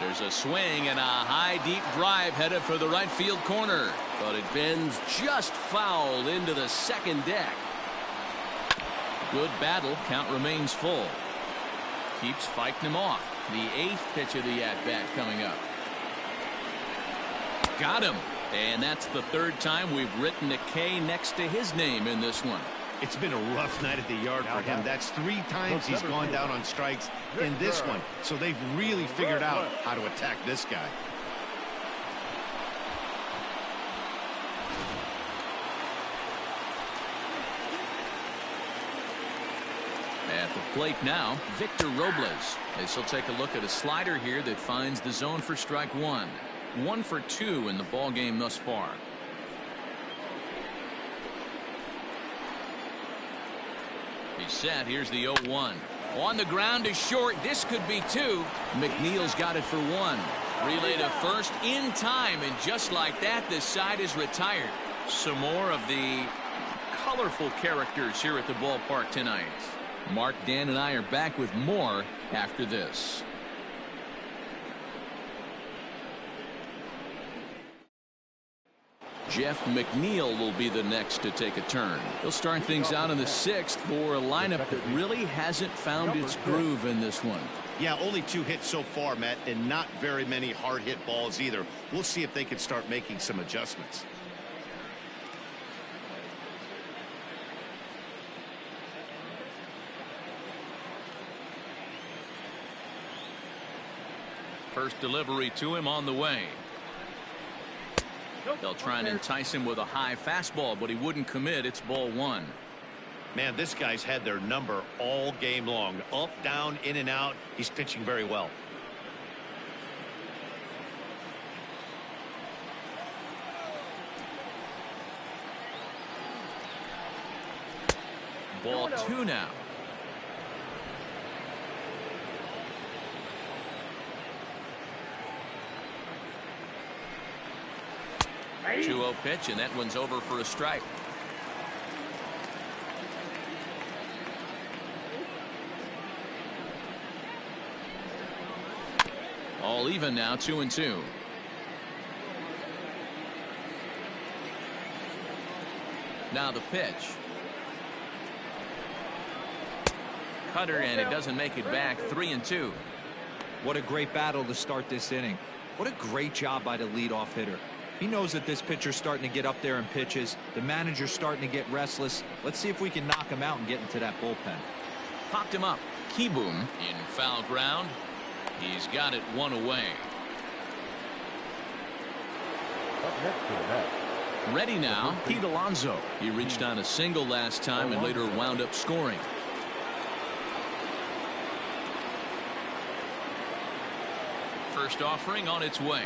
There's a swing and a high deep drive headed for the right field corner, but it bends just foul into the second deck. Good battle. Count remains full. Keeps fighting him off. The 8th pitch of the at bat coming up. Got him. And that's the third time we've written a K next to his name in this one. It's been a rough night at the yard for him. That's 3 times he's gone down on strikes in this one. So they've really figured out how to attack this guy. At the plate now, Victor Robles. As he'll take a look at a slider here that finds the zone for strike 1. 1 for 2 in the ball game thus far. He's set. Here's the 0-1. On the ground is short. This could be 2. McNeil's got it for 1. Relay to first in time, and just like that, this side is retired. Some more of the colorful characters here at the ballpark tonight. Mark, Dan, and I are back with more after this. Jeff McNeil will be the next to take a turn. He'll start things out in the 6th for a lineup that really hasn't found its groove in this one. Yeah, only 2 hits so far, Matt, and not very many hard hit balls either. We'll see if they can start making some adjustments. First delivery to him on the way. They'll try and entice him with a high fastball, but he wouldn't commit. It's ball 1. Man, this guy's had their number all game long. Up, down, in and out. He's pitching very well. Ball 2 now. 2-0 pitch, and that one's over for a strike. All even now, 2-2. Now the pitch. Cutter, and it doesn't make it back. 3-2. What a great battle to start this inning. What a great job by the leadoff hitter. He knows that this pitcher's starting to get up there in pitches. The manager's starting to get restless. Let's see if we can knock him out and get into that bullpen. Popped him up. Kieboom in foul ground. He's got it 1 away. Up next to the net. Ready now, Pete Alonso. He reached on a single last time and later wound up scoring. First offering on its way.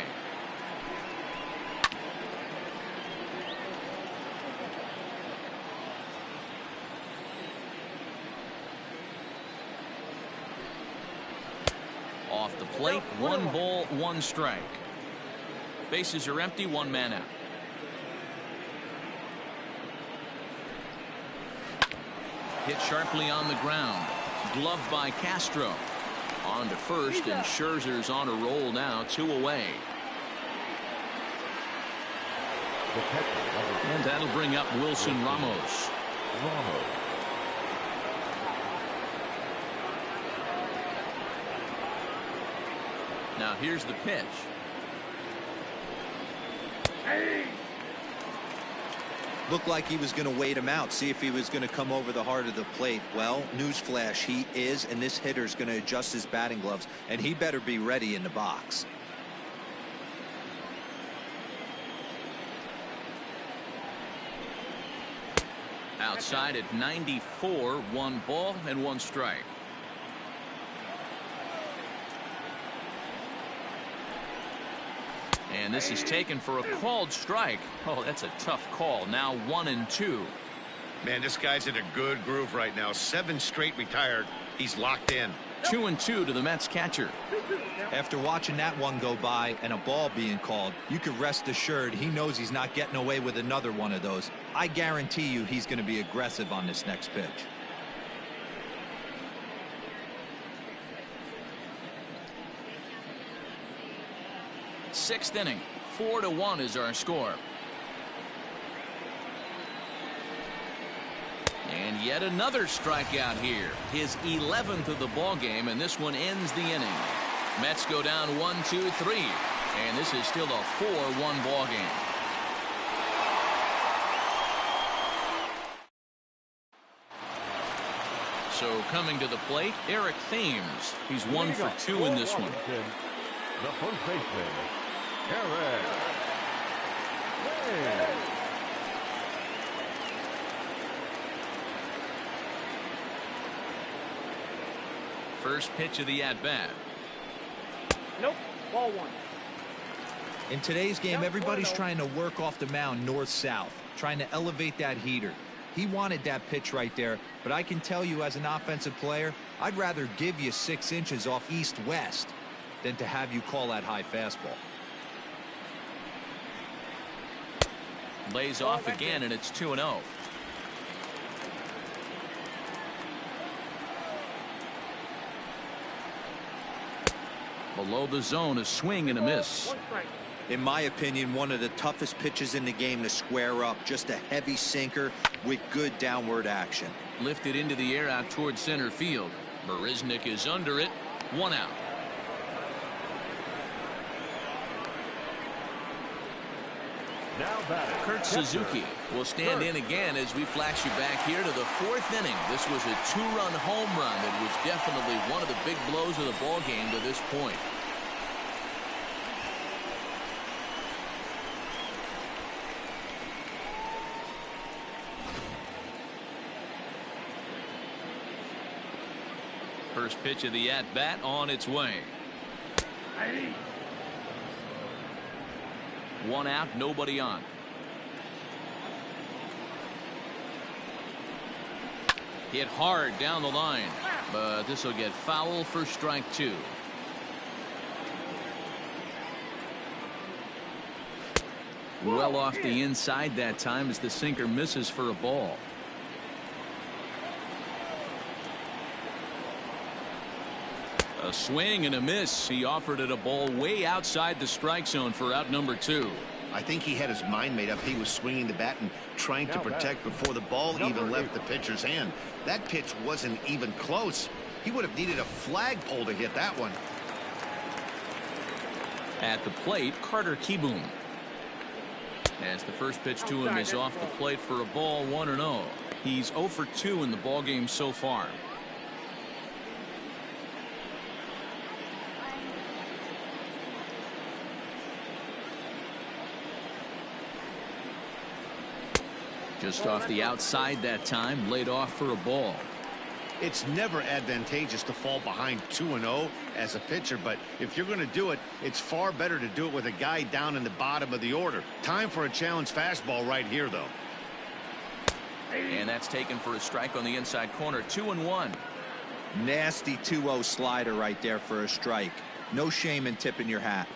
Off the plate, 1 ball, 1 strike. Bases are empty, 1 man out. Hit sharply on the ground. Gloved by Castro. On to first, and Scherzer's on a roll now, 2 away. And that'll bring up Wilson Ramos. Now here's the pitch. Looked like he was going to wait him out, see if he was going to come over the heart of the plate. Well, newsflash, he is, and this hitter's going to adjust his batting gloves, and he better be ready in the box. Outside at 94, 1 ball and 1 strike. And this is taken for a called strike. Oh, that's a tough call. Now 1-2. Man, this guy's in a good groove right now. 7 straight retired. He's locked in. 2-2 to the Mets catcher. After watching that one go by and a ball being called, you can rest assured he knows he's not getting away with another one of those. I guarantee you he's going to be aggressive on this next pitch. Sixth inning, 4-1 is our score. And yet another strikeout here. His 11th of the ball game, and this one ends the inning. Mets go down 1-2-3. And this is still a 4-1 ball game. So coming to the plate, Eric Thames. He's 1 for 2 in this one. The first baseman, Eric Thames. First pitch of the at-bat. Nope. Ball 1. In today's game, everybody's trying to work off the mound north-south, trying to elevate that heater. He wanted that pitch right there, but I can tell you as an offensive player, I'd rather give you 6 inches off east-west than to have you call that high fastball. Lays off again, and it's 2-0. Below the zone, a swing and a miss. 1 strike. In my opinion, one of the toughest pitches in the game to square up. Just a heavy sinker with good downward action. Lifted into the air out towards center field. Marisnik is under it. 1 out. Now batting, Kurt Suzuki will stand in again as we flash you back here to the 4th inning. This was a 2-run home run that was definitely one of the big blows of the ball game to this point. First pitch of the at-bat on its way. 1 out, nobody on. Hit hard down the line, but this will get foul for strike 2. Well off the inside that time as the sinker misses for a ball. A swing and a miss. He offered it a ball way outside the strike zone for out number 2. I think he had his mind made up. He was swinging the bat and trying to protect before the ball even left the pitcher's hand. That pitch wasn't even close. He would have needed a flagpole to hit that one. At the plate, Carter Kieboom. As the first pitch to him is off the plate for a ball, 1-0. He's 0 for 2 in the ball game so far. Just off the outside that time, laid off for a ball. It's never advantageous to fall behind 2-0 as a pitcher, but if you're going to do it, it's far better to do it with a guy down in the bottom of the order. Time for a challenge fastball right here, though. And that's taken for a strike on the inside corner. 2-1. Nasty 2-0 slider right there for a strike. No shame in tipping your hat.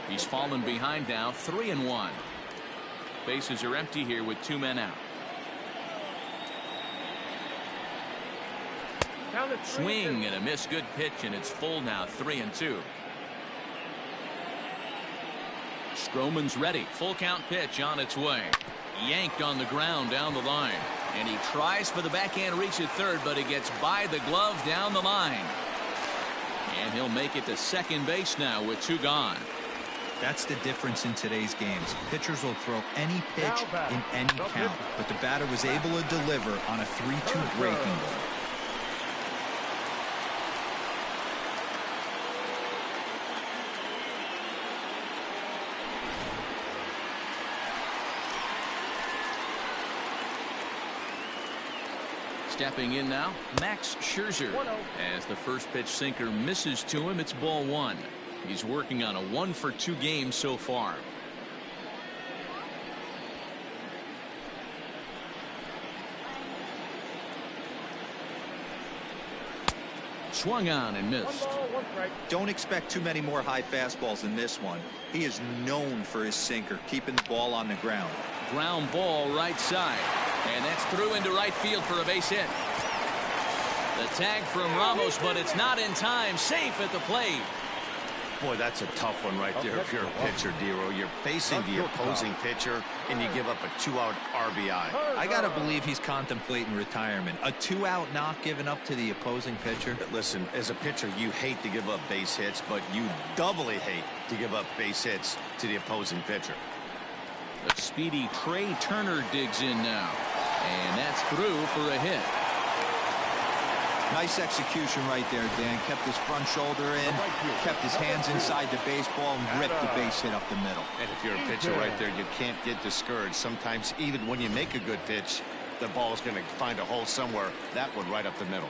He's fallen behind now, 3-1. Bases are empty here with 2 men out. Swing and a miss. Good pitch, and it's full now, 3-2. Stroman's ready. Full count pitch on its way. Yanked on the ground down the line. And he tries for the backhand reach at third, but he gets by the glove down the line. And he'll make it to second base now with 2 gone. That's the difference in today's games. Pitchers will throw any pitch in any count, but the batter was able to deliver on a 3-2 breaking ball. Stepping in now, Max Scherzer. As the first pitch sinker misses to him, it's ball 1. He's working on a 1 for 2 game so far. Swung on and missed. Don't expect too many more high fastballs in this one. He is known for his sinker, keeping the ball on the ground. Ground ball right side. And that's through into right field for a base hit. The tag from Ramos, but it's not in time. Safe at the plate. Boy, that's a tough one right there if you're a pitcher, Dero. You're facing the opposing pitcher, and you give up a 2-out RBI. I got to believe he's contemplating retirement. A 2-out knock given up to the opposing pitcher. Listen, as a pitcher, you hate to give up base hits, but you doubly hate to give up base hits to the opposing pitcher. The speedy Trey Turner digs in now. And that's through for a hit. Nice execution right there, Dan. Kept his front shoulder in, kept his hands inside the baseball, and ripped the base hit up the middle. And if you're a pitcher right there, you can't get discouraged. Sometimes even when you make a good pitch, the ball is going to find a hole somewhere. That one right up the middle.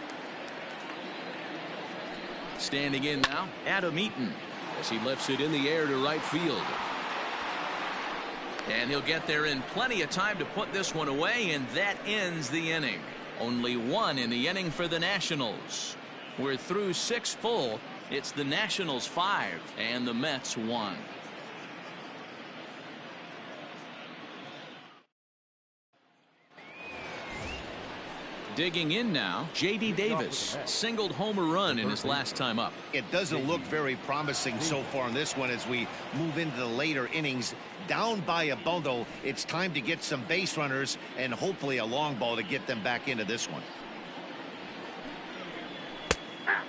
Standing in now, Adam Eaton, as he lifts it in the air to right field. And he'll get there in plenty of time to put this one away, and that ends the inning. Only one in the inning for the Nationals. We're through 6 full. It's the Nationals 5 and the Mets 1. Digging in now, J.D. Davis singled home a run in his last time up. It doesn't look very promising so far in this one as we move into the later innings. Down by a bundle, it's time to get some base runners and hopefully a long ball to get them back into this one.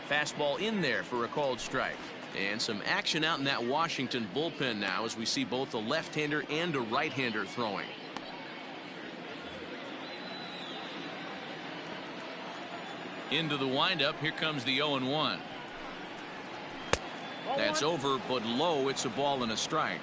Fastball in there for a called strike. And some action out in that Washington bullpen now as we see both a left-hander and a right-hander throwing. Into the windup. Here comes the 0-1. That's over, but low. It's a ball and a strike.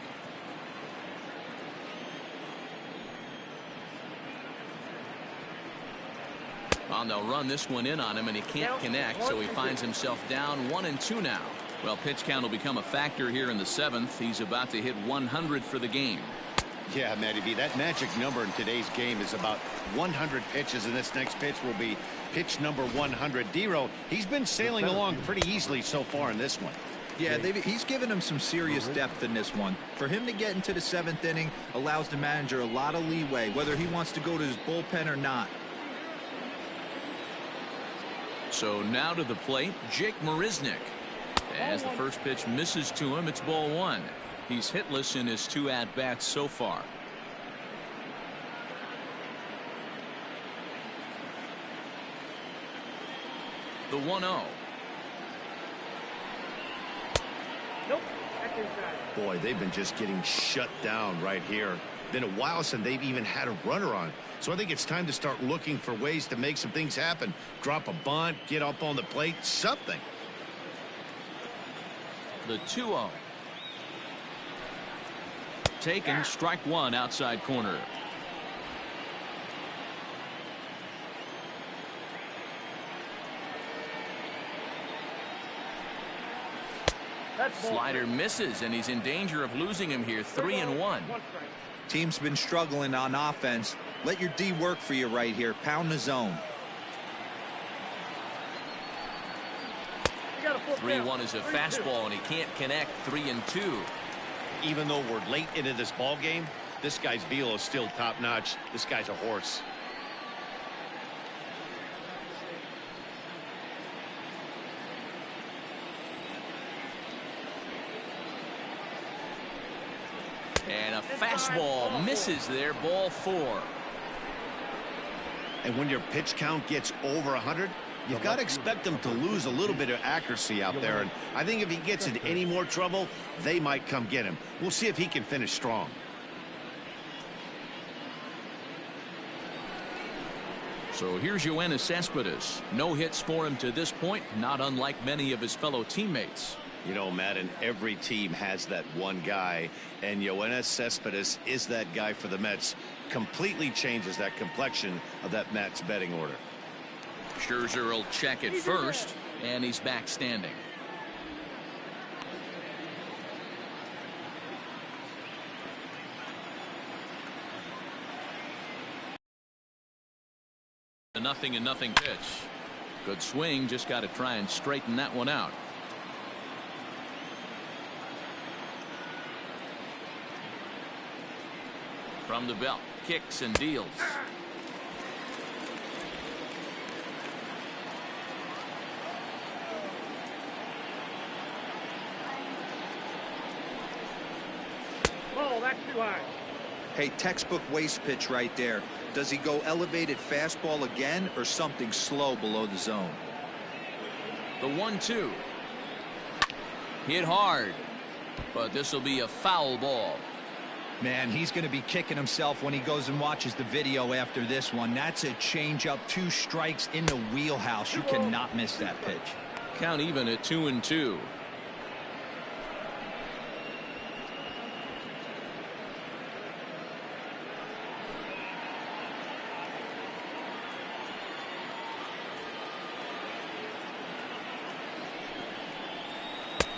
Well, they'll run this one in on him, and he can't connect, so he finds himself down 1-2 now. Well, pitch count will become a factor here in the 7th. He's about to hit 100 for the game. Yeah, Matty B, that magic number in today's game is about 100 pitches, and this next pitch will be pitch number 100. Dero, he's been sailing along pretty easily so far in this one. Yeah, he's given him some serious depth in this one. For him to get into the 7th inning allows the manager a lot of leeway, whether he wants to go to his bullpen or not. So now to the plate, Jake Marisnick. As the first pitch misses to him, it's ball 1. He's hitless in his 2 at-bats so far. The 1-0. Nope. That's inside. Boy, they've been just getting shut down right here. Been a while since they've even had a runner on. So I think it's time to start looking for ways to make some things happen. Drop a bunt, get up on the plate, something. The 2-0. Taken, strike 1 outside corner. Slider misses, and he's in danger of losing him here. 3-1. Team's been struggling on offense. Let your D work for you right here. Pound the zone. 3-1 is a fastball, and he can't connect. 3-2. Even though we're late into this ball game, this guy's velo is still top notch. This guy's a horse. And a fastball misses there. Ball 4. And when your pitch count gets over 100, you've got to expect them to lose a little bit of accuracy out there. And I think if he gets in any more trouble, they might come get him. We'll see if he can finish strong. So here's Yoenis Cespedes. No hits for him to this point, not unlike many of his fellow teammates. You know, Matt, and every team has that one guy, and Yoenis Cespedes is that guy for the Mets. Completely changes that complexion of that Mets betting order. Scherzer will check it first, and he's back standing. A 0-0 pitch. Good swing, just got to try and straighten that one out. From the belt, kicks and deals. Back too high. Hey, textbook waste pitch right there. Does he go elevated fastball again or something slow below the zone? The 1-2. Hit hard, but this will be a foul ball. Man, he's going to be kicking himself when he goes and watches the video after this one. That's a changeup, 2 strikes in the wheelhouse. You cannot miss that pitch. Count even at 2-2.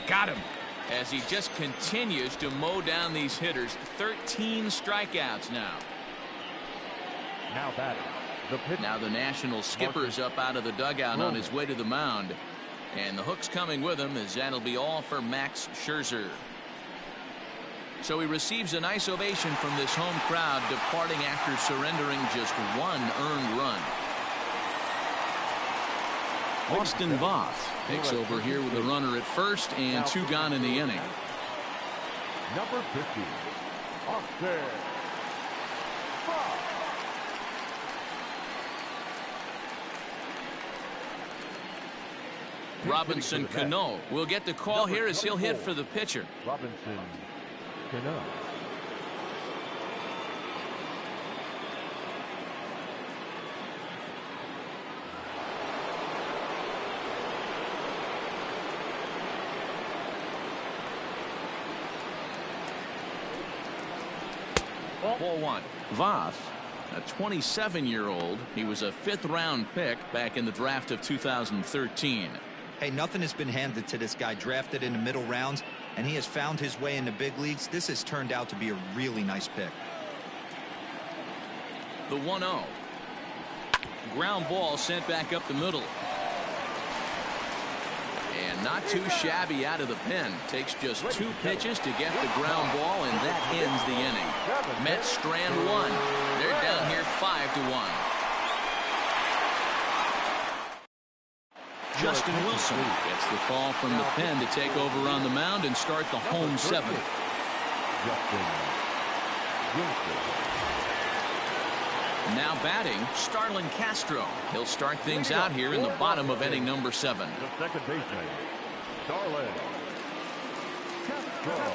Got him. As he just continues to mow down these hitters. 13 strikeouts now. Now batting, the pitch. Now the national skipper's up out of the dugout on his way to the mound. And the hook's coming with him, as that'll be all for Max Scherzer. So he receives a nice ovation from this home crowd, departing after surrendering just 1 earned run. Austin Voth takes over here with a runner at first and 2 gone in the inning. Number 50, Austin Voth. Robinson Cano will get the call here as he'll hit for the pitcher. Robinson Cano. Ball 1. Voth, a 27-year-old. He was a 5th-round pick back in the draft of 2013. Hey, nothing has been handed to this guy. Drafted in the middle rounds, and he has found his way in the big leagues. This has turned out to be a really nice pick. The 1-0. Ground ball sent back up the middle. And not too shabby out of the pen. Takes just 2 pitches to get the ground ball, and that ends the inning. Mets strand 1. They're down here 5-1. Justin Wilson gets the call from the pen to take over on the mound and start the home 7th. Justin Wilson. Now batting, Starlin Castro. He'll start things out here in the bottom of inning number 7. The second baseman, Starlin Castro.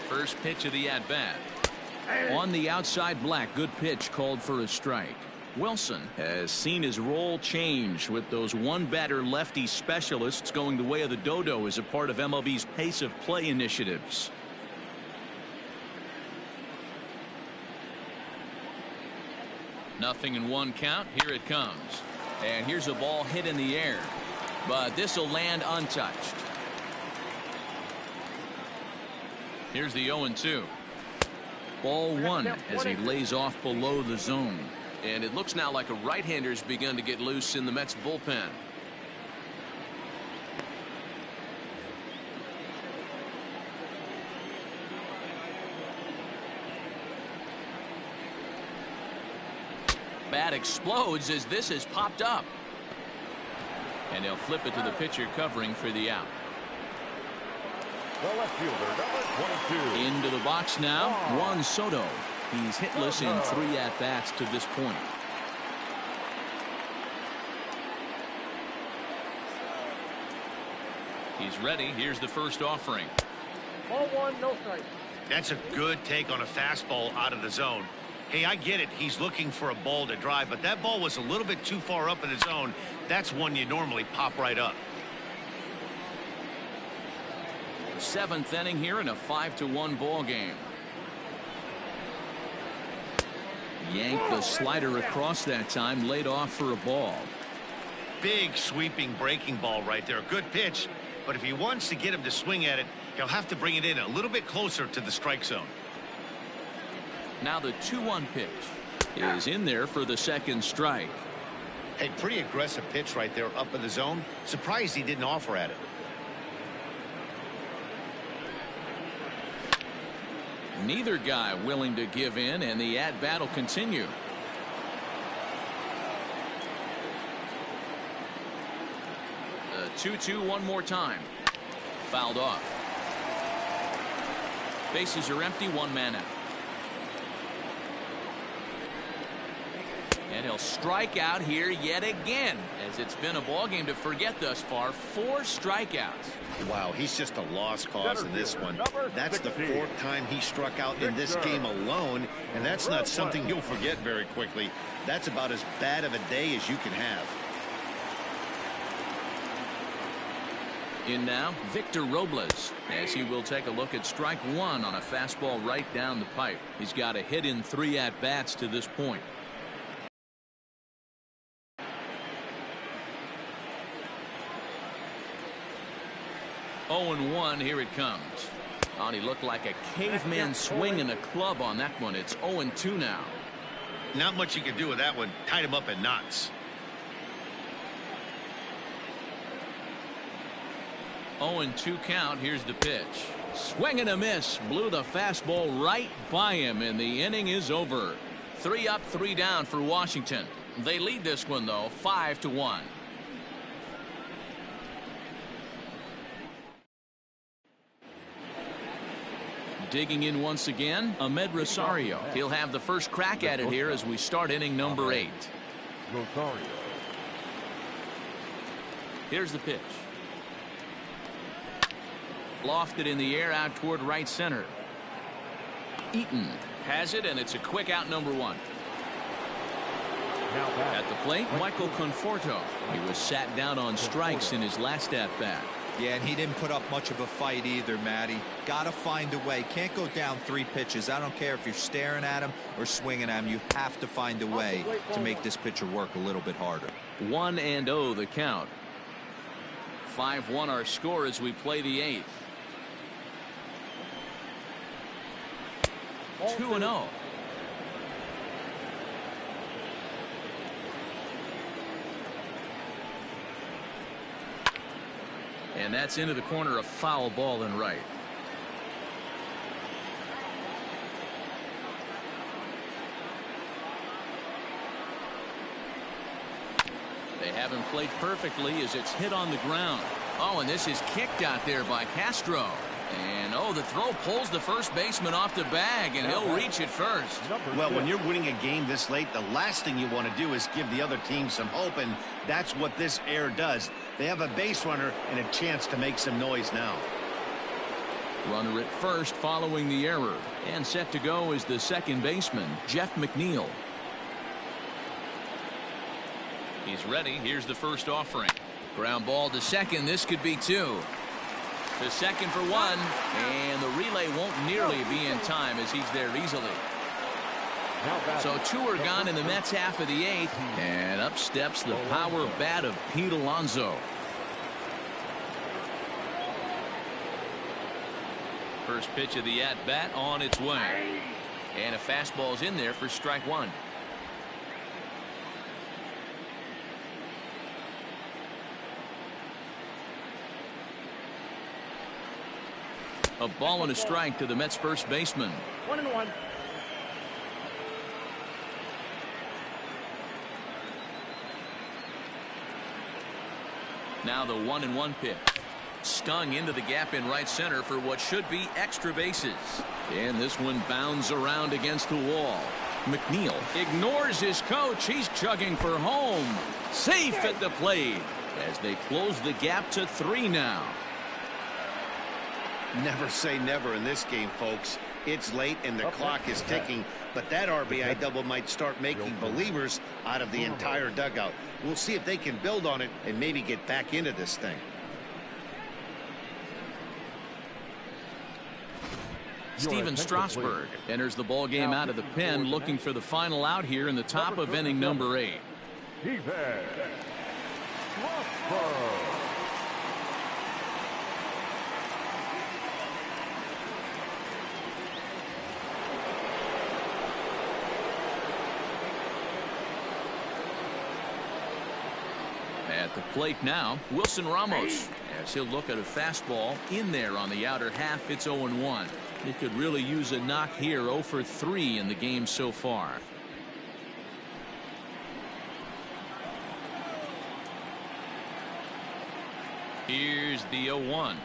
First pitch of the at-bat. On the outside black, good pitch called for a strike. Wilson has seen his role change with those one-batter lefty specialists going the way of the dodo as a part of MLB's pace of play initiatives. Nothing in 1 count. Here it comes. And here's a ball hit in the air. But this will land untouched. Here's the 0-2. Ball 1 as he lays off below the zone. And it looks now like a right-hander's begun to get loose in the Mets bullpen. Bat explodes as this has popped up. And they'll flip it to the pitcher covering for the out. The left fielder, number 22. Into the box now, Juan Soto. He's hitless in 3 at-bats to this point. He's ready. Here's the first offering. Ball 1, no strike. That's a good take on a fastball out of the zone. Hey, I get it. He's looking for a ball to drive, but that ball was a little bit too far up in the zone. That's one you normally pop right up. 7th inning here in a 5-1 ball game. Yanked the slider across that time, laid off for a ball. Big sweeping breaking ball right there. Good pitch, but if he wants to get him to swing at it, he'll have to bring it in a little bit closer to the strike zone. Now the 2-1 pitch is in there for the 2nd strike. Hey, pretty aggressive pitch right there up in the zone. Surprised he didn't offer at it. Neither guy willing to give in, and the at-bat will continue. The 2-2 one more time. Fouled off. Bases are empty, one man out. And he'll strike out here yet again, as it's been a ball game to forget thus far. 4 strikeouts. Wow, he's just a lost cause in this one. That's the 4th time he struck out in this game alone, and that's not something you'll forget very quickly. That's about as bad of a day as you can have. In now, Victor Robles, as he will take a look at strike 1 on a fastball right down the pipe. He's got a hit in 3 at-bats to this point. Oh, and 1, here it comes. Oh, and he looked like a caveman swinging a club on that one. It's 0 and 2 now. Not much you can do with that one. Tied him up in knots. 0 and 2 count. Here's the pitch. Swing and a miss. Blew the fastball right by him, and the inning is over. 3 up, 3 down for Washington. They lead this one, though, 5-1. Digging in once again, Ahmed Rosario. He'll have the first crack at it here as we start inning number 8. Rosario. Here's the pitch. Lofted in the air out toward right center. Eaton has it, and it's a quick out, number 1. At the plate, Michael Conforto. He was sat down on strikes in his last at-bat. Yeah, and he didn't put up much of a fight either, Matty. Got to find a way. Can't go down 3 pitches. I don't care if you're staring at him or swinging at him. You have to find a way to make this pitcher work a little bit harder. 1-0 the count. 5-1 our score as we play the 8th. 2-0. And that's into the corner, a foul ball and right. They haven't played perfectly as it's hit on the ground. Oh, and this is kicked out there by Castro. And oh, the throw pulls the first baseman off the bag, and he'll reach it first. Well, when you're winning a game this late, the last thing you want to do is give the other team some hope, and that's what this error does. They have a base runner and a chance to make some noise now. Runner at first following the error, and set to go is the second baseman, Jeff McNeil. He's ready. Here's the first offering. Ground ball to second. This could be 2. To second for 1, and the relay won't nearly be in time as he's there easily. So 2 are gone in the Mets half of the 8th, and up steps the power bat of Pete Alonso. First pitch of the at-bat on its way, and a fastball's in there for strike 1. A ball and a strike to the Mets first baseman. 1-1. Now the 1-1 pitch. Stung into the gap in right center for what should be extra bases. And this one bounds around against the wall. McNeil ignores his coach. He's chugging for home. Safe at the plate as they close the gap to 3 now. Never say never in this game, folks. It's late and the clock is ticking, but that RBI double might start making believers out of the entire dugout. We'll see if they can build on it and maybe get back into this thing. Steven Strasburg enters the ball game out of the pen, looking for the final out here in the top of inning number 8. At the plate now, Wilson Ramos, as he'll look at a fastball in there on the outer half. It's 0-1. He could really use a knock here. 0 for 3 in the game so far. Here's the 0-1.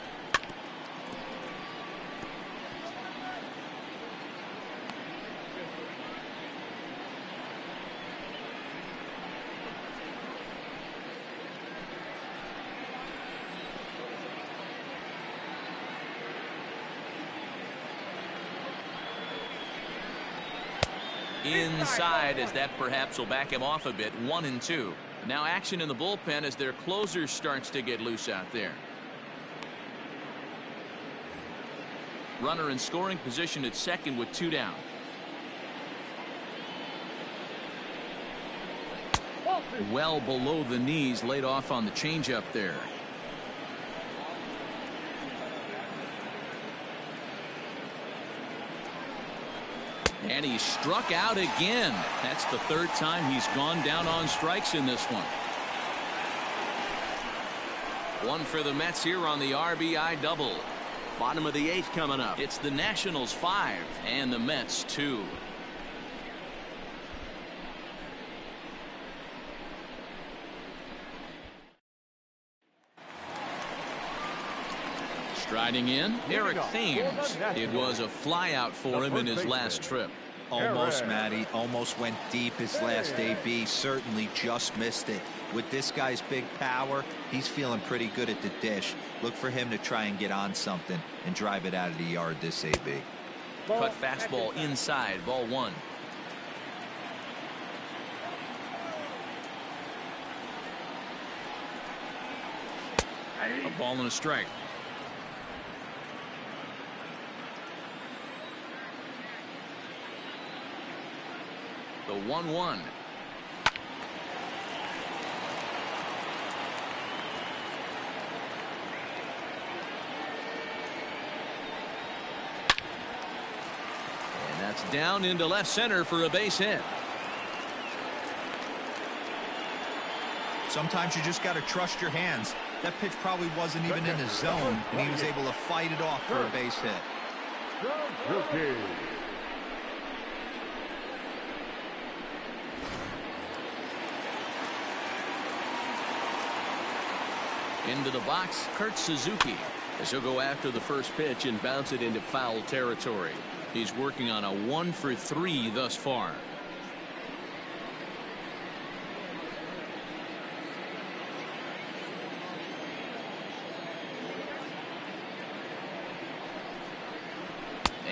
inside, as that perhaps will back him off a bit. 1-2. Now action in the bullpen as their closer starts to get loose out there. Runner in scoring position at second with 2 down. Well below the knees, laid off on the changeup there. And he struck out again. That's the 3rd time he's gone down on strikes in this one. One for the Mets here on the RBI double. Bottom of the 8th coming up. It's the Nationals 5 and the Mets 2. Striding in, Eric Thames. It was a flyout for him in his last trip. Almost, Matty. Almost went deep his last AB. Certainly just missed it. With this guy's big power, he's feeling pretty good at the dish. Look for him to try and get on something and drive it out of the yard this AB. Cut fastball inside, ball 1. A ball and a strike. The 1-1. And that's down into left center for a base hit. Sometimes you just got to trust your hands. That pitch probably wasn't even in the zone, and he was able to fight it off for a base hit. Into the box, Kurt Suzuki, as he'll go after the first pitch and bounce it into foul territory. He's working on a 1 for 3 thus far.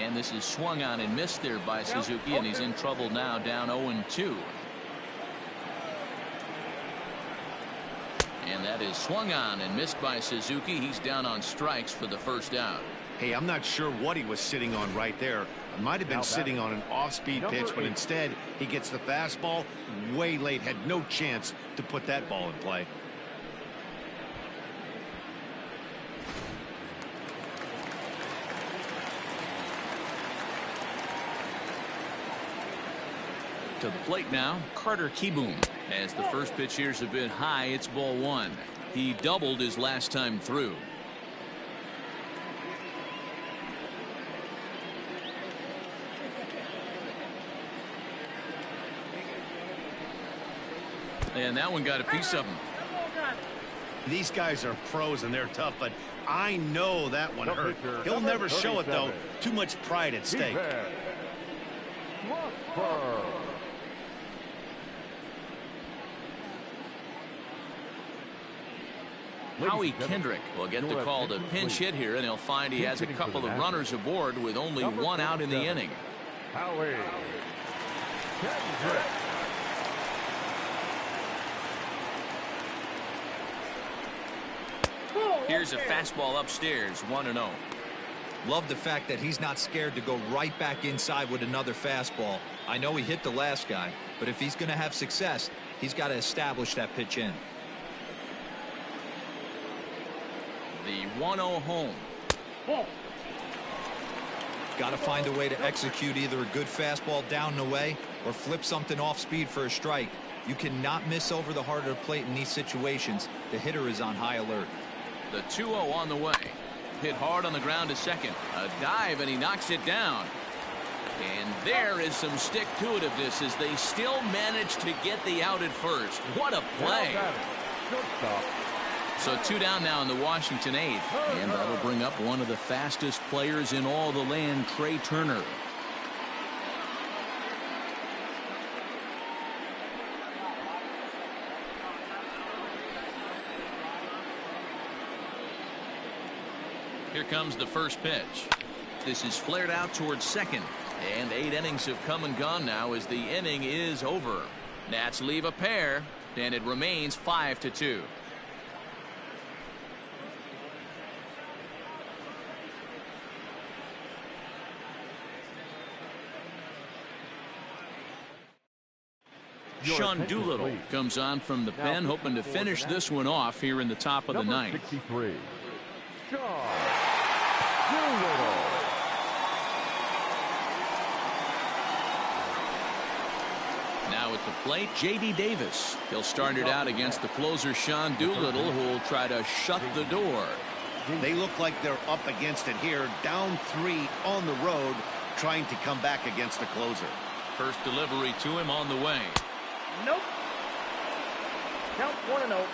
And this is swung on and missed there by Suzuki, and he's in trouble now, down 0-2. And that is swung on and missed by Suzuki. He's down on strikes for the first out. Hey, I'm not sure what he was sitting on right there. It might have been sitting on an off-speed pitch, but instead he gets the fastball way late. Had no chance to put that ball in play. To the plate now, Carter Kieboom. As the first pitch here's a bit high, it's ball 1. He doubled his last time through. And that one got a piece of him. These guys are pros and they're tough, but I know that one hurt. He'll never show it, though. Too much pride at stake. Howie Kendrick will get the call to pinch hit here, and he'll find he has a couple of runners aboard with only 1 out in the inning. Howie Kendrick. Here's a fastball upstairs, 1-0. Love the fact that he's not scared to go right back inside with another fastball. I know he hit the last guy, but if he's going to have success, he's got to establish that pitch in. The 1-0 home. Got to find a way to execute either a good fastball down and away or flip something off speed for a strike. You cannot miss over the heart of the plate in these situations. The hitter is on high alert. The 2-0 on the way. Hit hard on the ground to second. A dive, and he knocks it down. And there is some stick-to-itiveness as they still manage to get the out at first. What a play. So 2 down now in the Washington 8th. And that'll bring up one of the fastest players in all the land, Trey Turner. Here comes the first pitch. This is flared out towards second. And 8 innings have come and gone now as the inning is over. Nats leave a pair, and it remains 5-2. Sean Doolittle comes on from the pen, hoping to finish this one off here in the top of the ninth. 63, Sean Doolittle. Now at the plate, J.D. Davis. He'll start it out against the closer, Sean Doolittle, who will try to shut the door. They look like they're up against it here, down 3 on the road, trying to come back against the closer. First delivery to him on the way. Nope. Count 1-0.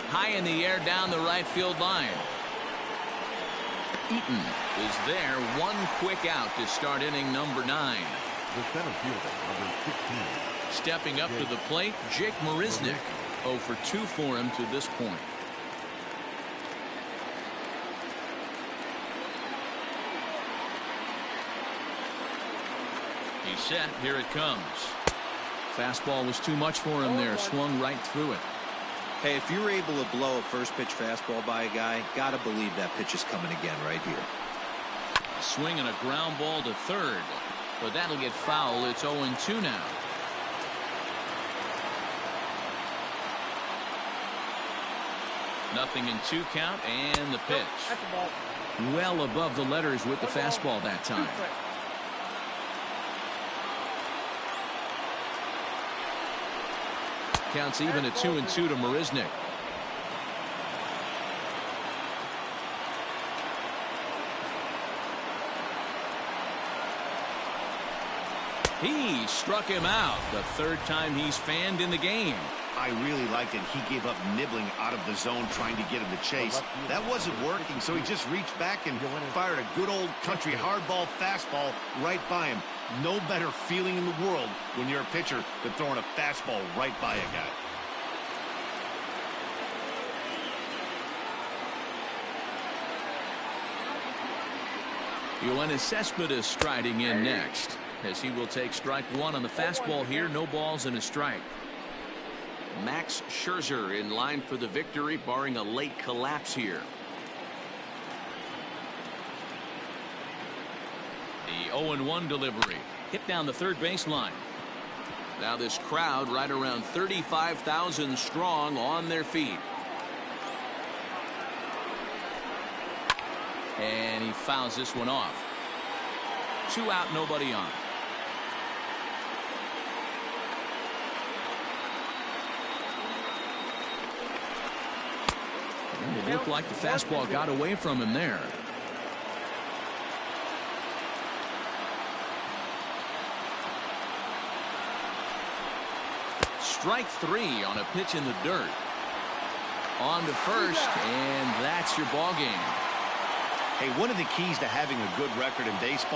High in the air down the right field line. Eaton is there. One quick out to start inning number 9. The center fielder, number 16. Stepping up to the plate, Jake Marisnick. 0 for 2 for him to this point. He's set. Here it comes. Fastball was too much for him there. Swung right through it. Hey, if you're able to blow a first pitch fastball by a guy, gotta believe that pitch is coming again right here. Swing and a ground ball to third, but that'll get foul. It's 0-2 now. Nothing in 2 count, and the pitch. That's a ball. Well above the letters with the fastball that time. Counts even at 2-2 to Marisnick. He struck him out. The 3rd time he's fanned in the game. I really liked it. He gave up nibbling out of the zone trying to get him to chase. That wasn't working, so he just reached back and fired a good old country hardball fastball right by him. No better feeling in the world when you're a pitcher than throwing a fastball right by a guy. Yoenis Cespedes striding in next, as he will take strike 1 on the fastball here. No balls and a strike. Max Scherzer in line for the victory, barring a late collapse here. The 0-1 delivery hit down the third baseline. Now this crowd right around 35,000 strong on their feet. And he fouls this one off. 2 out, nobody on. And it looked like the fastball got away from him there. Strike 3 on a pitch in the dirt. On to first, and that's your ball game. Hey, one of the keys to having a good record in baseball